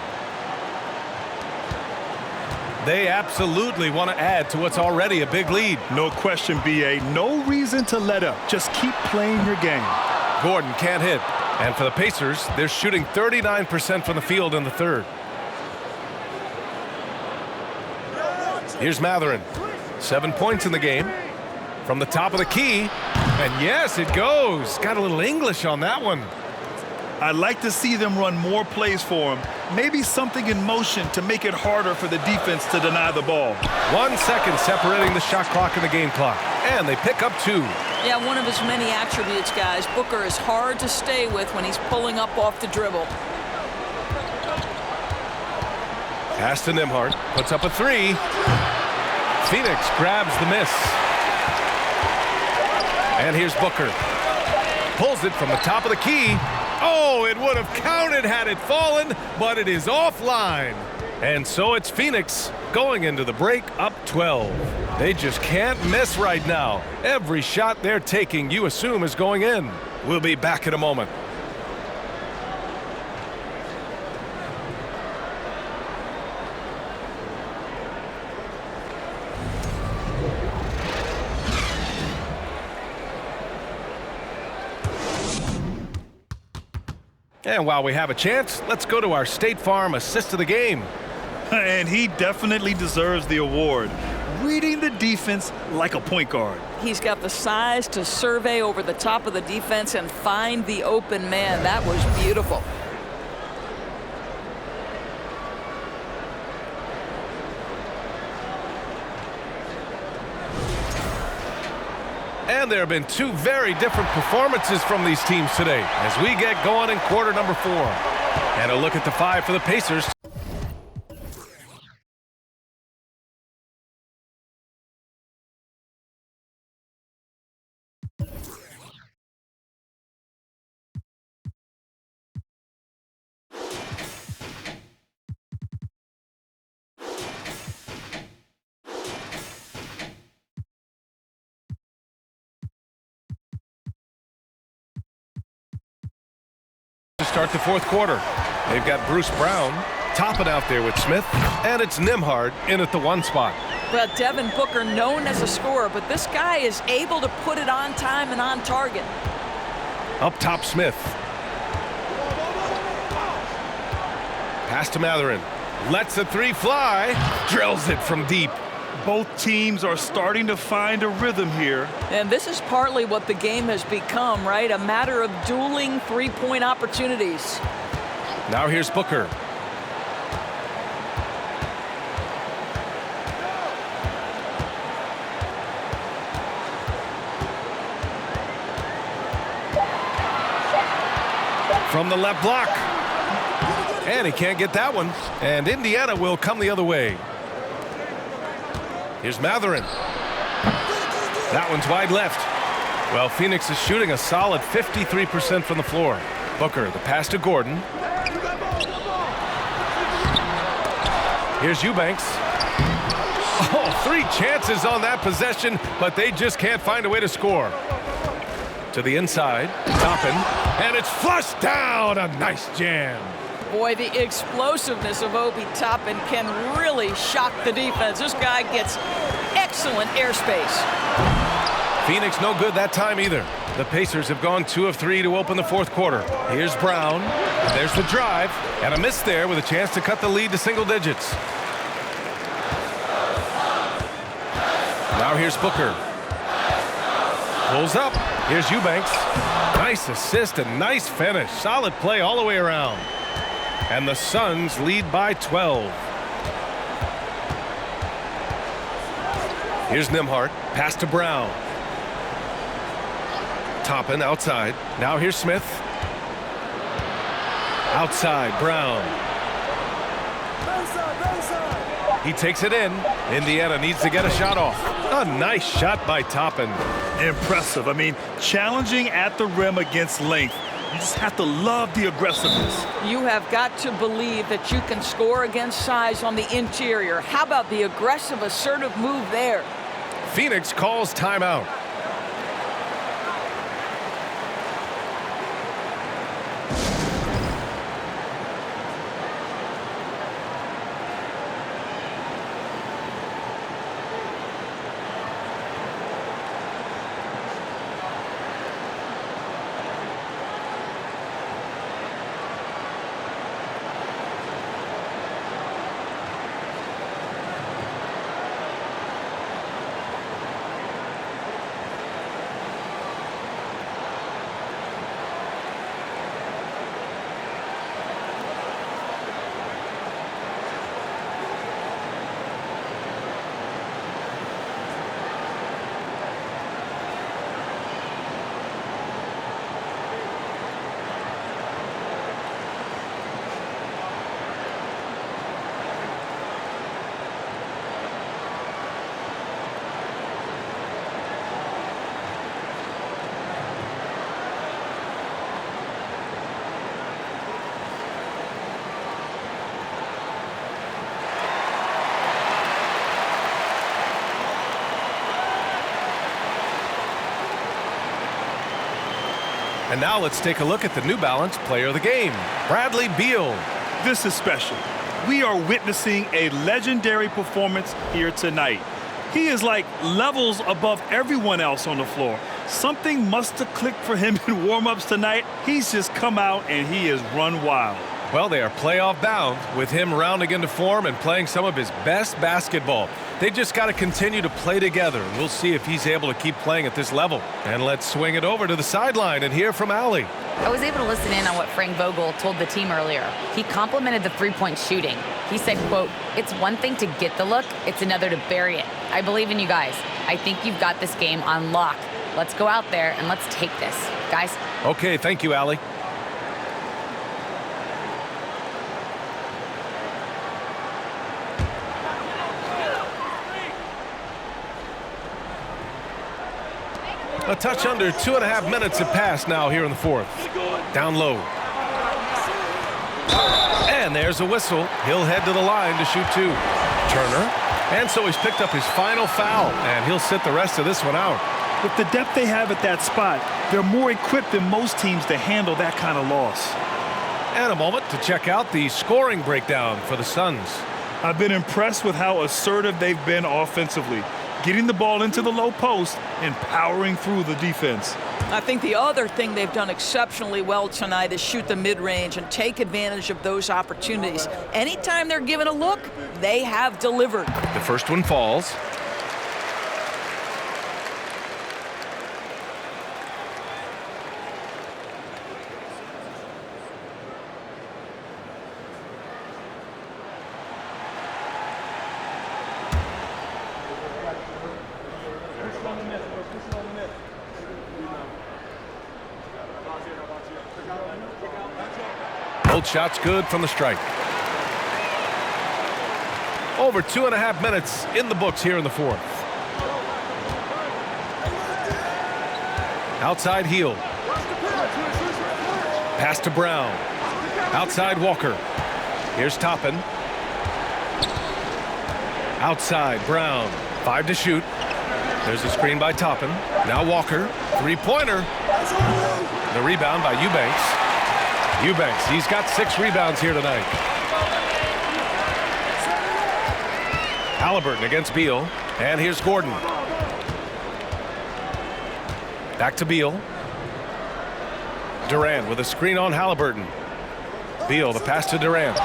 They absolutely want to add to what's already a big lead. No question, B.A. No reason to let up. Just keep playing your game. Gordon can't hit. And for the Pacers, they're shooting 39% from the field in the third. Here's Matherin. 7 points in the game. From the top of the key. And yes, it goes. Got a little English on that one. I'd like to see them run more plays for him. Maybe something in motion to make it harder for the defense to deny the ball. 1 second separating the shot clock and the game clock. And they pick up 2. Yeah, one of his many attributes, guys. Booker is hard to stay with when he's pulling up off the dribble. Pass to Nembhard. Puts up a 3. Phoenix grabs the miss. And here's Booker. Pulls it from the top of the key. Oh, it would have counted had it fallen, but it is offline. And so it's Phoenix going into the break up 12. They just can't miss right now. Every shot they're taking, you assume, is going in. We'll be back in a moment. And while we have a chance, let's go to our State Farm assist of the game. And he definitely deserves the award. Reading the defense like a point guard. He's got the size to survey over the top of the defense and find the open man. That was beautiful. And there have been 2 very different performances from these teams today as we get going in quarter number 4. And a look at the 5 for the Pacers. start the fourth quarter. They've got Bruce Brown topping out there with Smith, and it's Nembhard in at the 1 spot. Well, Devin Booker known as a scorer, but this guy is able to put it on time and on target. Up top, Smith. Pass to Mathurin. Lets the 3 fly. Drills it from deep. Both teams are starting to find a rhythm here. And this is partly what the game has become, right? A matter of dueling three-point opportunities. Now here's Booker. From the left block. And he can't get that one. And Indiana will come the other way. Here's Mathurin. That one's wide left. Well, Phoenix is shooting a solid 53% from the floor. Booker, the pass to Gordon. Here's Eubanks. Oh, 3 chances on that possession, but they just can't find a way to score. To the inside, Toppin, and it's flushed down. A nice jam. Boy, the explosiveness of Obi Toppin can really shock the defense. This guy gets excellent airspace. Phoenix no good that time either. The Pacers have gone 2 of 3 to open the fourth quarter. Here's Brown. There's the drive, and a miss there with a chance to cut the lead to single digits. Now here's Booker. Pulls up. Here's Eubanks. Nice assist and nice finish. Solid play all the way around. And the Suns lead by 12. Here's Nembhard. Pass to Brown. Toppin outside. Now here's Smith. Outside, Brown. He takes it in. Indiana needs to get a shot off. A nice shot by Toppin. Impressive. I mean, challenging at the rim against length. You just have to love the aggressiveness. You have got to believe that you can score against size on the interior. How about the aggressive, assertive move there? Phoenix calls timeout. And now let's take a look at the New Balance player of the game, Bradley Beal. This is special. We are witnessing a legendary performance here tonight. He is like levels above everyone else on the floor. Something must have clicked for him in warm-ups tonight. He's just come out and he has run wild. Well, they are playoff bound with him rounding into form and playing some of his best basketball. They just got to continue to play together, and we'll see if he's able to keep playing at this level. And let's swing it over to the sideline and hear from Allie. I was able to listen in on what Frank Vogel told the team earlier. He complimented the three-point shooting. He said, quote, "It's one thing to get the look, it's another to bury it. I believe in you guys. I think you've got this game on lock. Let's go out there and let's take this. Guys." Okay, thank you, Allie. A touch under 2.5 minutes have passed now here in the fourth. Down low. And there's a whistle. He'll head to the line to shoot 2. Turner. And so he's picked up his final foul, and he'll sit the rest of this one out. With the depth they have at that spot, they're more equipped than most teams to handle that kind of loss. And a moment to check out the scoring breakdown for the Suns. I've been impressed with how assertive they've been offensively, getting the ball into the low post and powering through the defense. I think the other thing they've done exceptionally well tonight is shoot the mid-range and take advantage of those opportunities. Anytime they're given a look, they have delivered. The first one falls. Both shots good from the strike. Over 2.5 minutes in the books here in the fourth. Outside Hield. Pass to Brown. Outside Walker. Here's Toppin. Outside Brown. 5 to shoot. There's a screen by Toppin. Now Walker. Three-pointer. The rebound by Eubanks. Eubanks, he's got 6 rebounds here tonight. Haliburton against Beal. And here's Gordon. Back to Beal. Durant with a screen on Haliburton. Beal, the pass to Durant.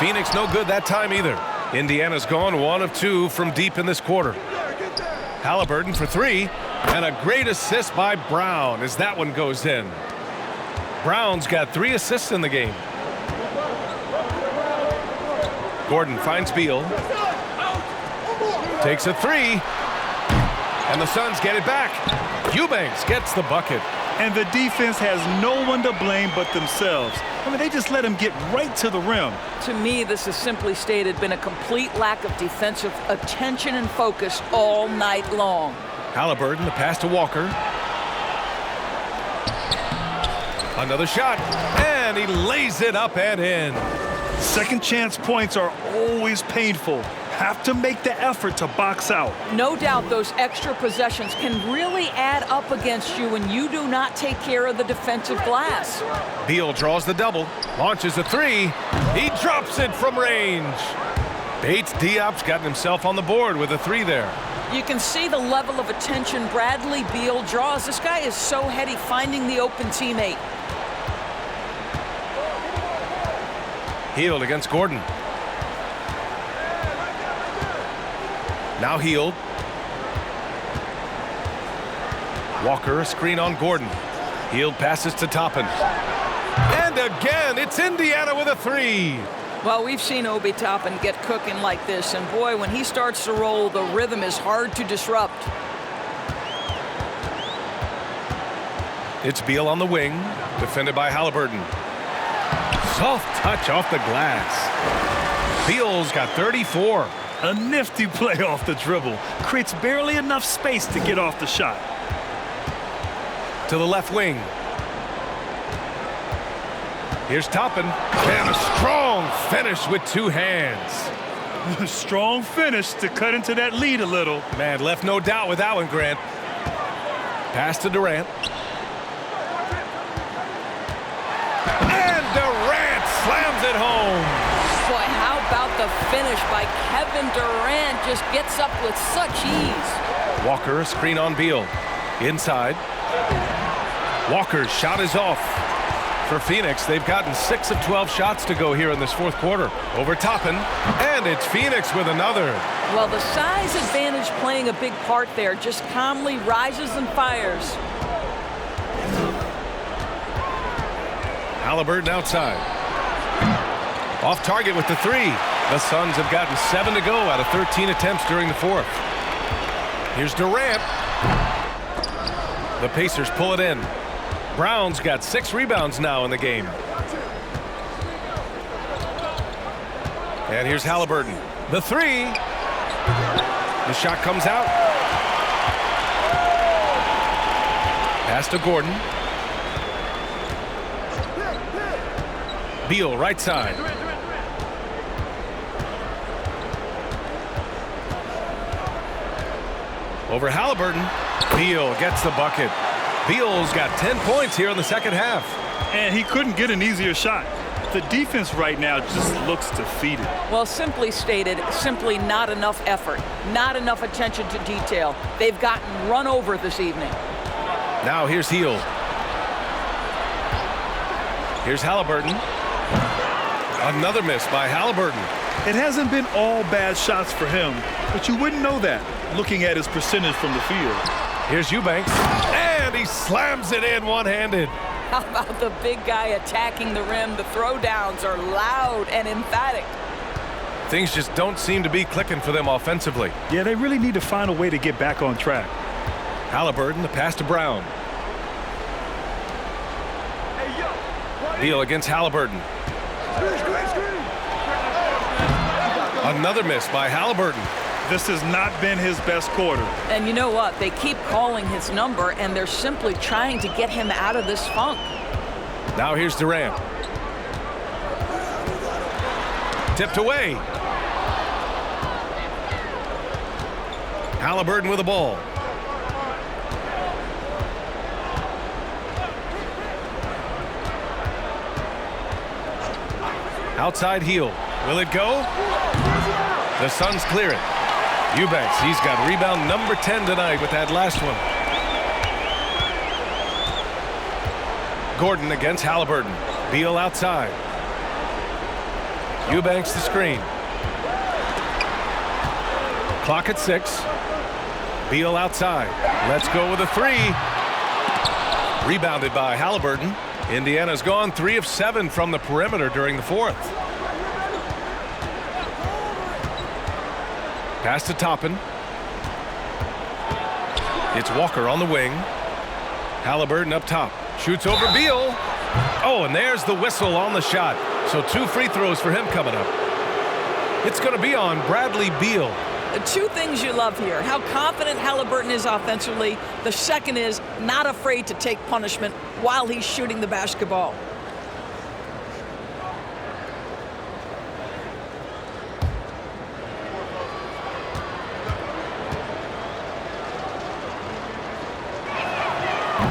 Phoenix no good that time either. Indiana's gone 1 of 2 from deep in this quarter. Haliburton for 3. And a great assist by Brown as that one goes in. Brown's got 3 assists in the game. Gordon finds Beal. Takes a 3. And the Suns get it back. Eubanks gets the bucket. And the defense has no one to blame but themselves. I mean, they just let him get right to the rim. To me, this has simply stated been a complete lack of defensive attention and focus all night long. Haliburton, the pass to Walker. Another shot, and he lays it up and in. Second chance points are always painful. Have to make the effort to box out. No doubt those extra possessions can really add up against you when you do not take care of the defensive glass. Beal draws the double, launches a 3. He drops it from range. Bates Diop's gotten himself on the board with a 3 there. You can see the level of attention Bradley Beal draws. This guy is so heady finding the open teammate. Hield against Gordon. Now Hield. Walker, a screen on Gordon. Hield passes to Toppin. And again, it's Indiana with a 3. Well, we've seen Obi Toppin get cooking like this, and boy, when he starts to roll, the rhythm is hard to disrupt. It's Beal on the wing, defended by Haliburton. Soft touch off the glass. Beal's got 34. A nifty play off the dribble. Creates barely enough space to get off the shot. To the left wing. Here's Toppin. And a strong finish with 2 hands. Strong finish to cut into that lead a little. Man, left no doubt with that one, Grant. Pass to Durant. And Durant slams it home. Boy, how about the finish by Kevin Durant? Just gets up with such ease. Walker, a screen on Beal. Inside. Walker's shot is off. For Phoenix, they've gotten 6 of 12 shots to go here in this fourth quarter. Over Toppin, and it's Phoenix with another. Well, the size advantage playing a big part there. Just calmly rises and fires. Haliburton outside. Off target with the 3. The Suns have gotten 7 to go out of 13 attempts during the fourth. Here's Durant. The Pacers pull it in. Brown's got 6 rebounds now in the game. And here's Haliburton. The 3. The shot comes out. Pass to Gordon. Beal, right side. Over Haliburton. Beal gets the bucket. Beal's got 10 points here in the second half. And he couldn't get an easier shot. The defense right now just looks defeated. Well, simply stated, simply not enough effort, not enough attention to detail. They've gotten run over this evening. Now here's Hield. Here's Haliburton. Another miss by Haliburton. It hasn't been all bad shots for him, but you wouldn't know that looking at his percentage from the field. Here's Eubanks, and he slams it in one-handed. How about the big guy attacking the rim? The throwdowns are loud and emphatic. Things just don't seem to be clicking for them offensively. Yeah, they really need to find a way to get back on track. Haliburton, the pass to Brown. Beal against Haliburton. Another miss by Haliburton. This has not been his best quarter. And you know what? They keep calling his number, and they're simply trying to get him out of this funk. Now here's Durant. Tipped away. Haliburton with the ball. Outside Hield. Will it go? The Suns clear it. Eubanks, he's got rebound number 10 tonight with that last one. Gordon against Haliburton. Beal outside. Eubanks the screen. Clock at 6. Beal outside. Let's go with a 3. Rebounded by Haliburton. Indiana's gone 3 of 7 from the perimeter during the fourth. Pass to Toppin. It's Walker on the wing. Haliburton up top. Shoots over Beal. Oh, and there's the whistle on the shot. So 2 free throws for him coming up. It's going to be on Bradley Beal. The 2 things you love here, how confident Haliburton is offensively. The second is not afraid to take punishment while he's shooting the basketball.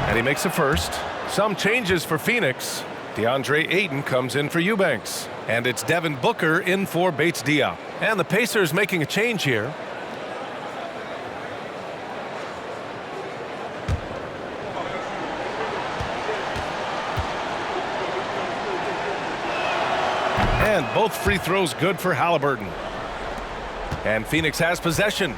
And he makes a first. Some changes for Phoenix. DeAndre Ayton comes in for Eubanks. And it's Devin Booker in for Bates Diop. And the Pacers making a change here. And both free throws good for Haliburton. And Phoenix has possession.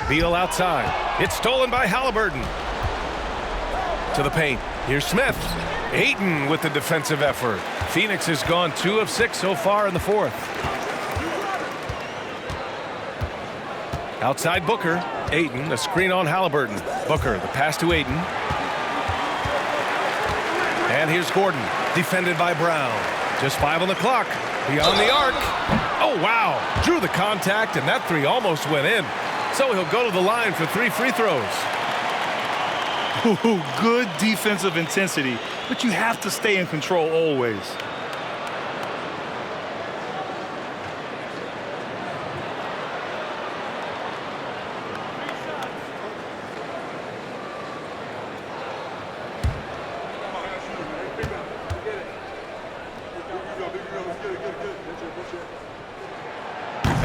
Beal outside. It's stolen by Haliburton. To the paint. Here's Smith. Ayton with the defensive effort. Phoenix has gone 2 of 6 so far in the fourth. Outside Booker. Ayton, a screen on Haliburton. Booker, the pass to Ayton. And here's Gordon, defended by Brown. Just 5 on the clock. Beyond the arc. Oh, wow. Drew the contact, and that 3 almost went in. So he'll go to the line for 3 free throws. Ooh, good defensive intensity, but you have to stay in control always.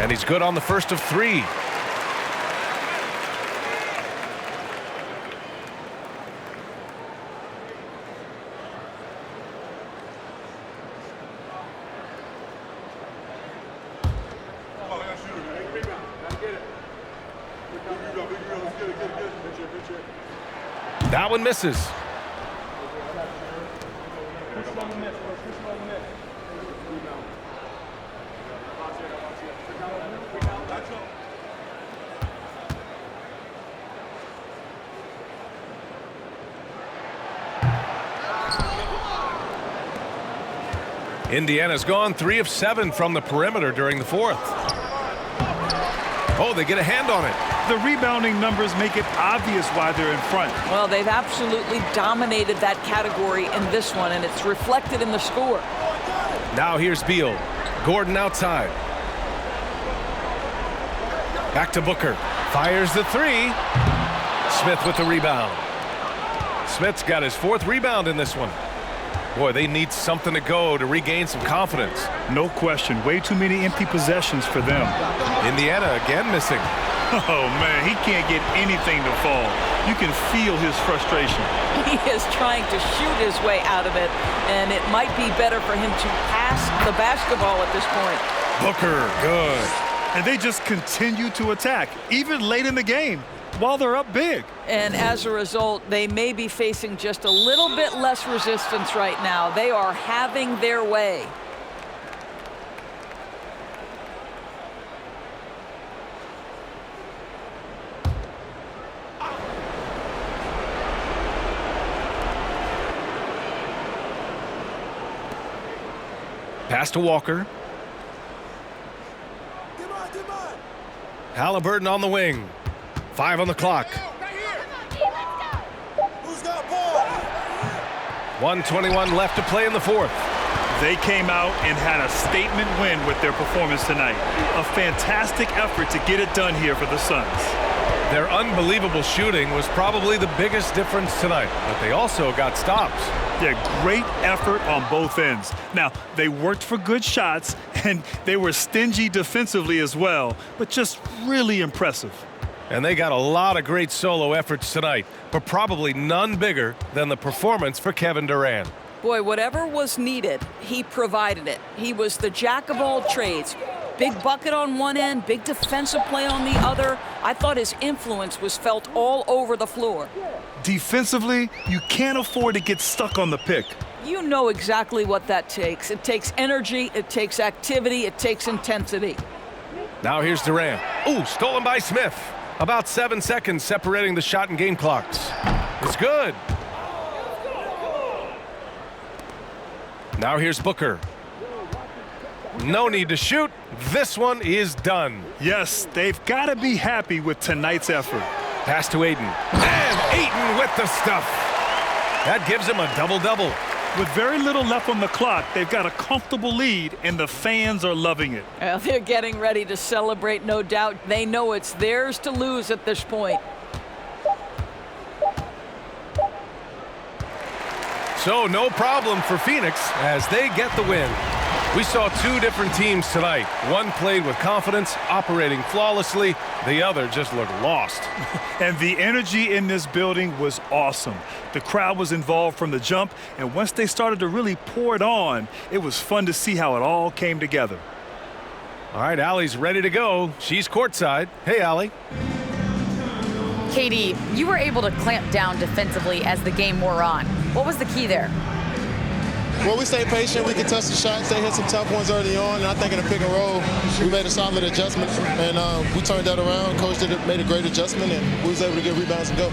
And he's good on the first of 3. That one misses. Indiana's gone 3 of 7 from the perimeter during the fourth. Oh, they get a hand on it. The rebounding numbers make it obvious why they're in front. Well, they've absolutely dominated that category in this one, and it's reflected in the score. Now here's Beal. Gordon outside. Back to Booker. Fires the 3. Smith with the rebound. Smith's got his 4th rebound in this one. Boy, they need something to go to regain some confidence. No question. Way too many empty possessions for them. Indiana again missing. Oh, man, he can't get anything to fall. You can feel his frustration. He is trying to shoot his way out of it, and it might be better for him to pass the basketball at this point. Booker, good. And they just continue to attack, even late in the game, while they're up big. And as a result, they may be facing just a little bit less resistance right now. They are having their way. Pass to Walker. Haliburton on the wing. 5 on the clock. 1:21 left to play in the 4th. They came out and had a statement win with their performance tonight. A fantastic effort to get it done here for the Suns. Their unbelievable shooting was probably the biggest difference tonight, but they also got stops. Yeah, great effort on both ends. Now, they worked for good shots, and they were stingy defensively as well, but just really impressive. And they got a lot of great solo efforts tonight, but probably none bigger than the performance for Kevin Durant. Boy, whatever was needed, he provided it. He was the jack of all trades. Big bucket on one end, big defensive play on the other. I thought his influence was felt all over the floor. Defensively, you can't afford to get stuck on the pick. You know exactly what that takes. It takes energy, it takes activity, it takes intensity. Now here's Durant. Ooh, stolen by Smith. About 7 seconds separating the shot and game clocks. It's good. Now here's Booker. No need to shoot. This one is done. Yes, they've got to be happy with tonight's effort. Pass to Aiden. And Aiden with the stuff. That gives him a double-double. With very little left on the clock, they've got a comfortable lead, and the fans are loving it. Well, they're getting ready to celebrate, no doubt. They know it's theirs to lose at this point. So no problem for Phoenix as they get the win. We saw 2 different teams tonight. One played with confidence, operating flawlessly. The other just looked lost. And the energy in this building was awesome. The crowd was involved from the jump, and once they started to really pour it on, it was fun to see how it all came together. All right, Allie's ready to go. She's courtside. Hey, Allie. KD, you were able to clamp down defensively as the game wore on. What was the key there? Well, we stayed patient. We could touch the shots. They hit some tough ones early on. And I think in the pick and roll, we made a solid adjustment. And we turned that around. Coach made a great adjustment, and we was able to get rebounds and go.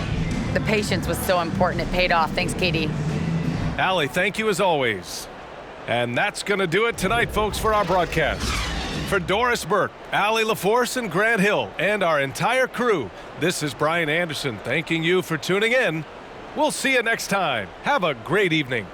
The patience was so important. It paid off. Thanks, KD. Allie, thank you as always. And that's going to do it tonight, folks, for our broadcast. For Doris Burke, Allie LaForce, and Grant Hill, and our entire crew, this is Brian Anderson thanking you for tuning in. We'll see you next time. Have a great evening.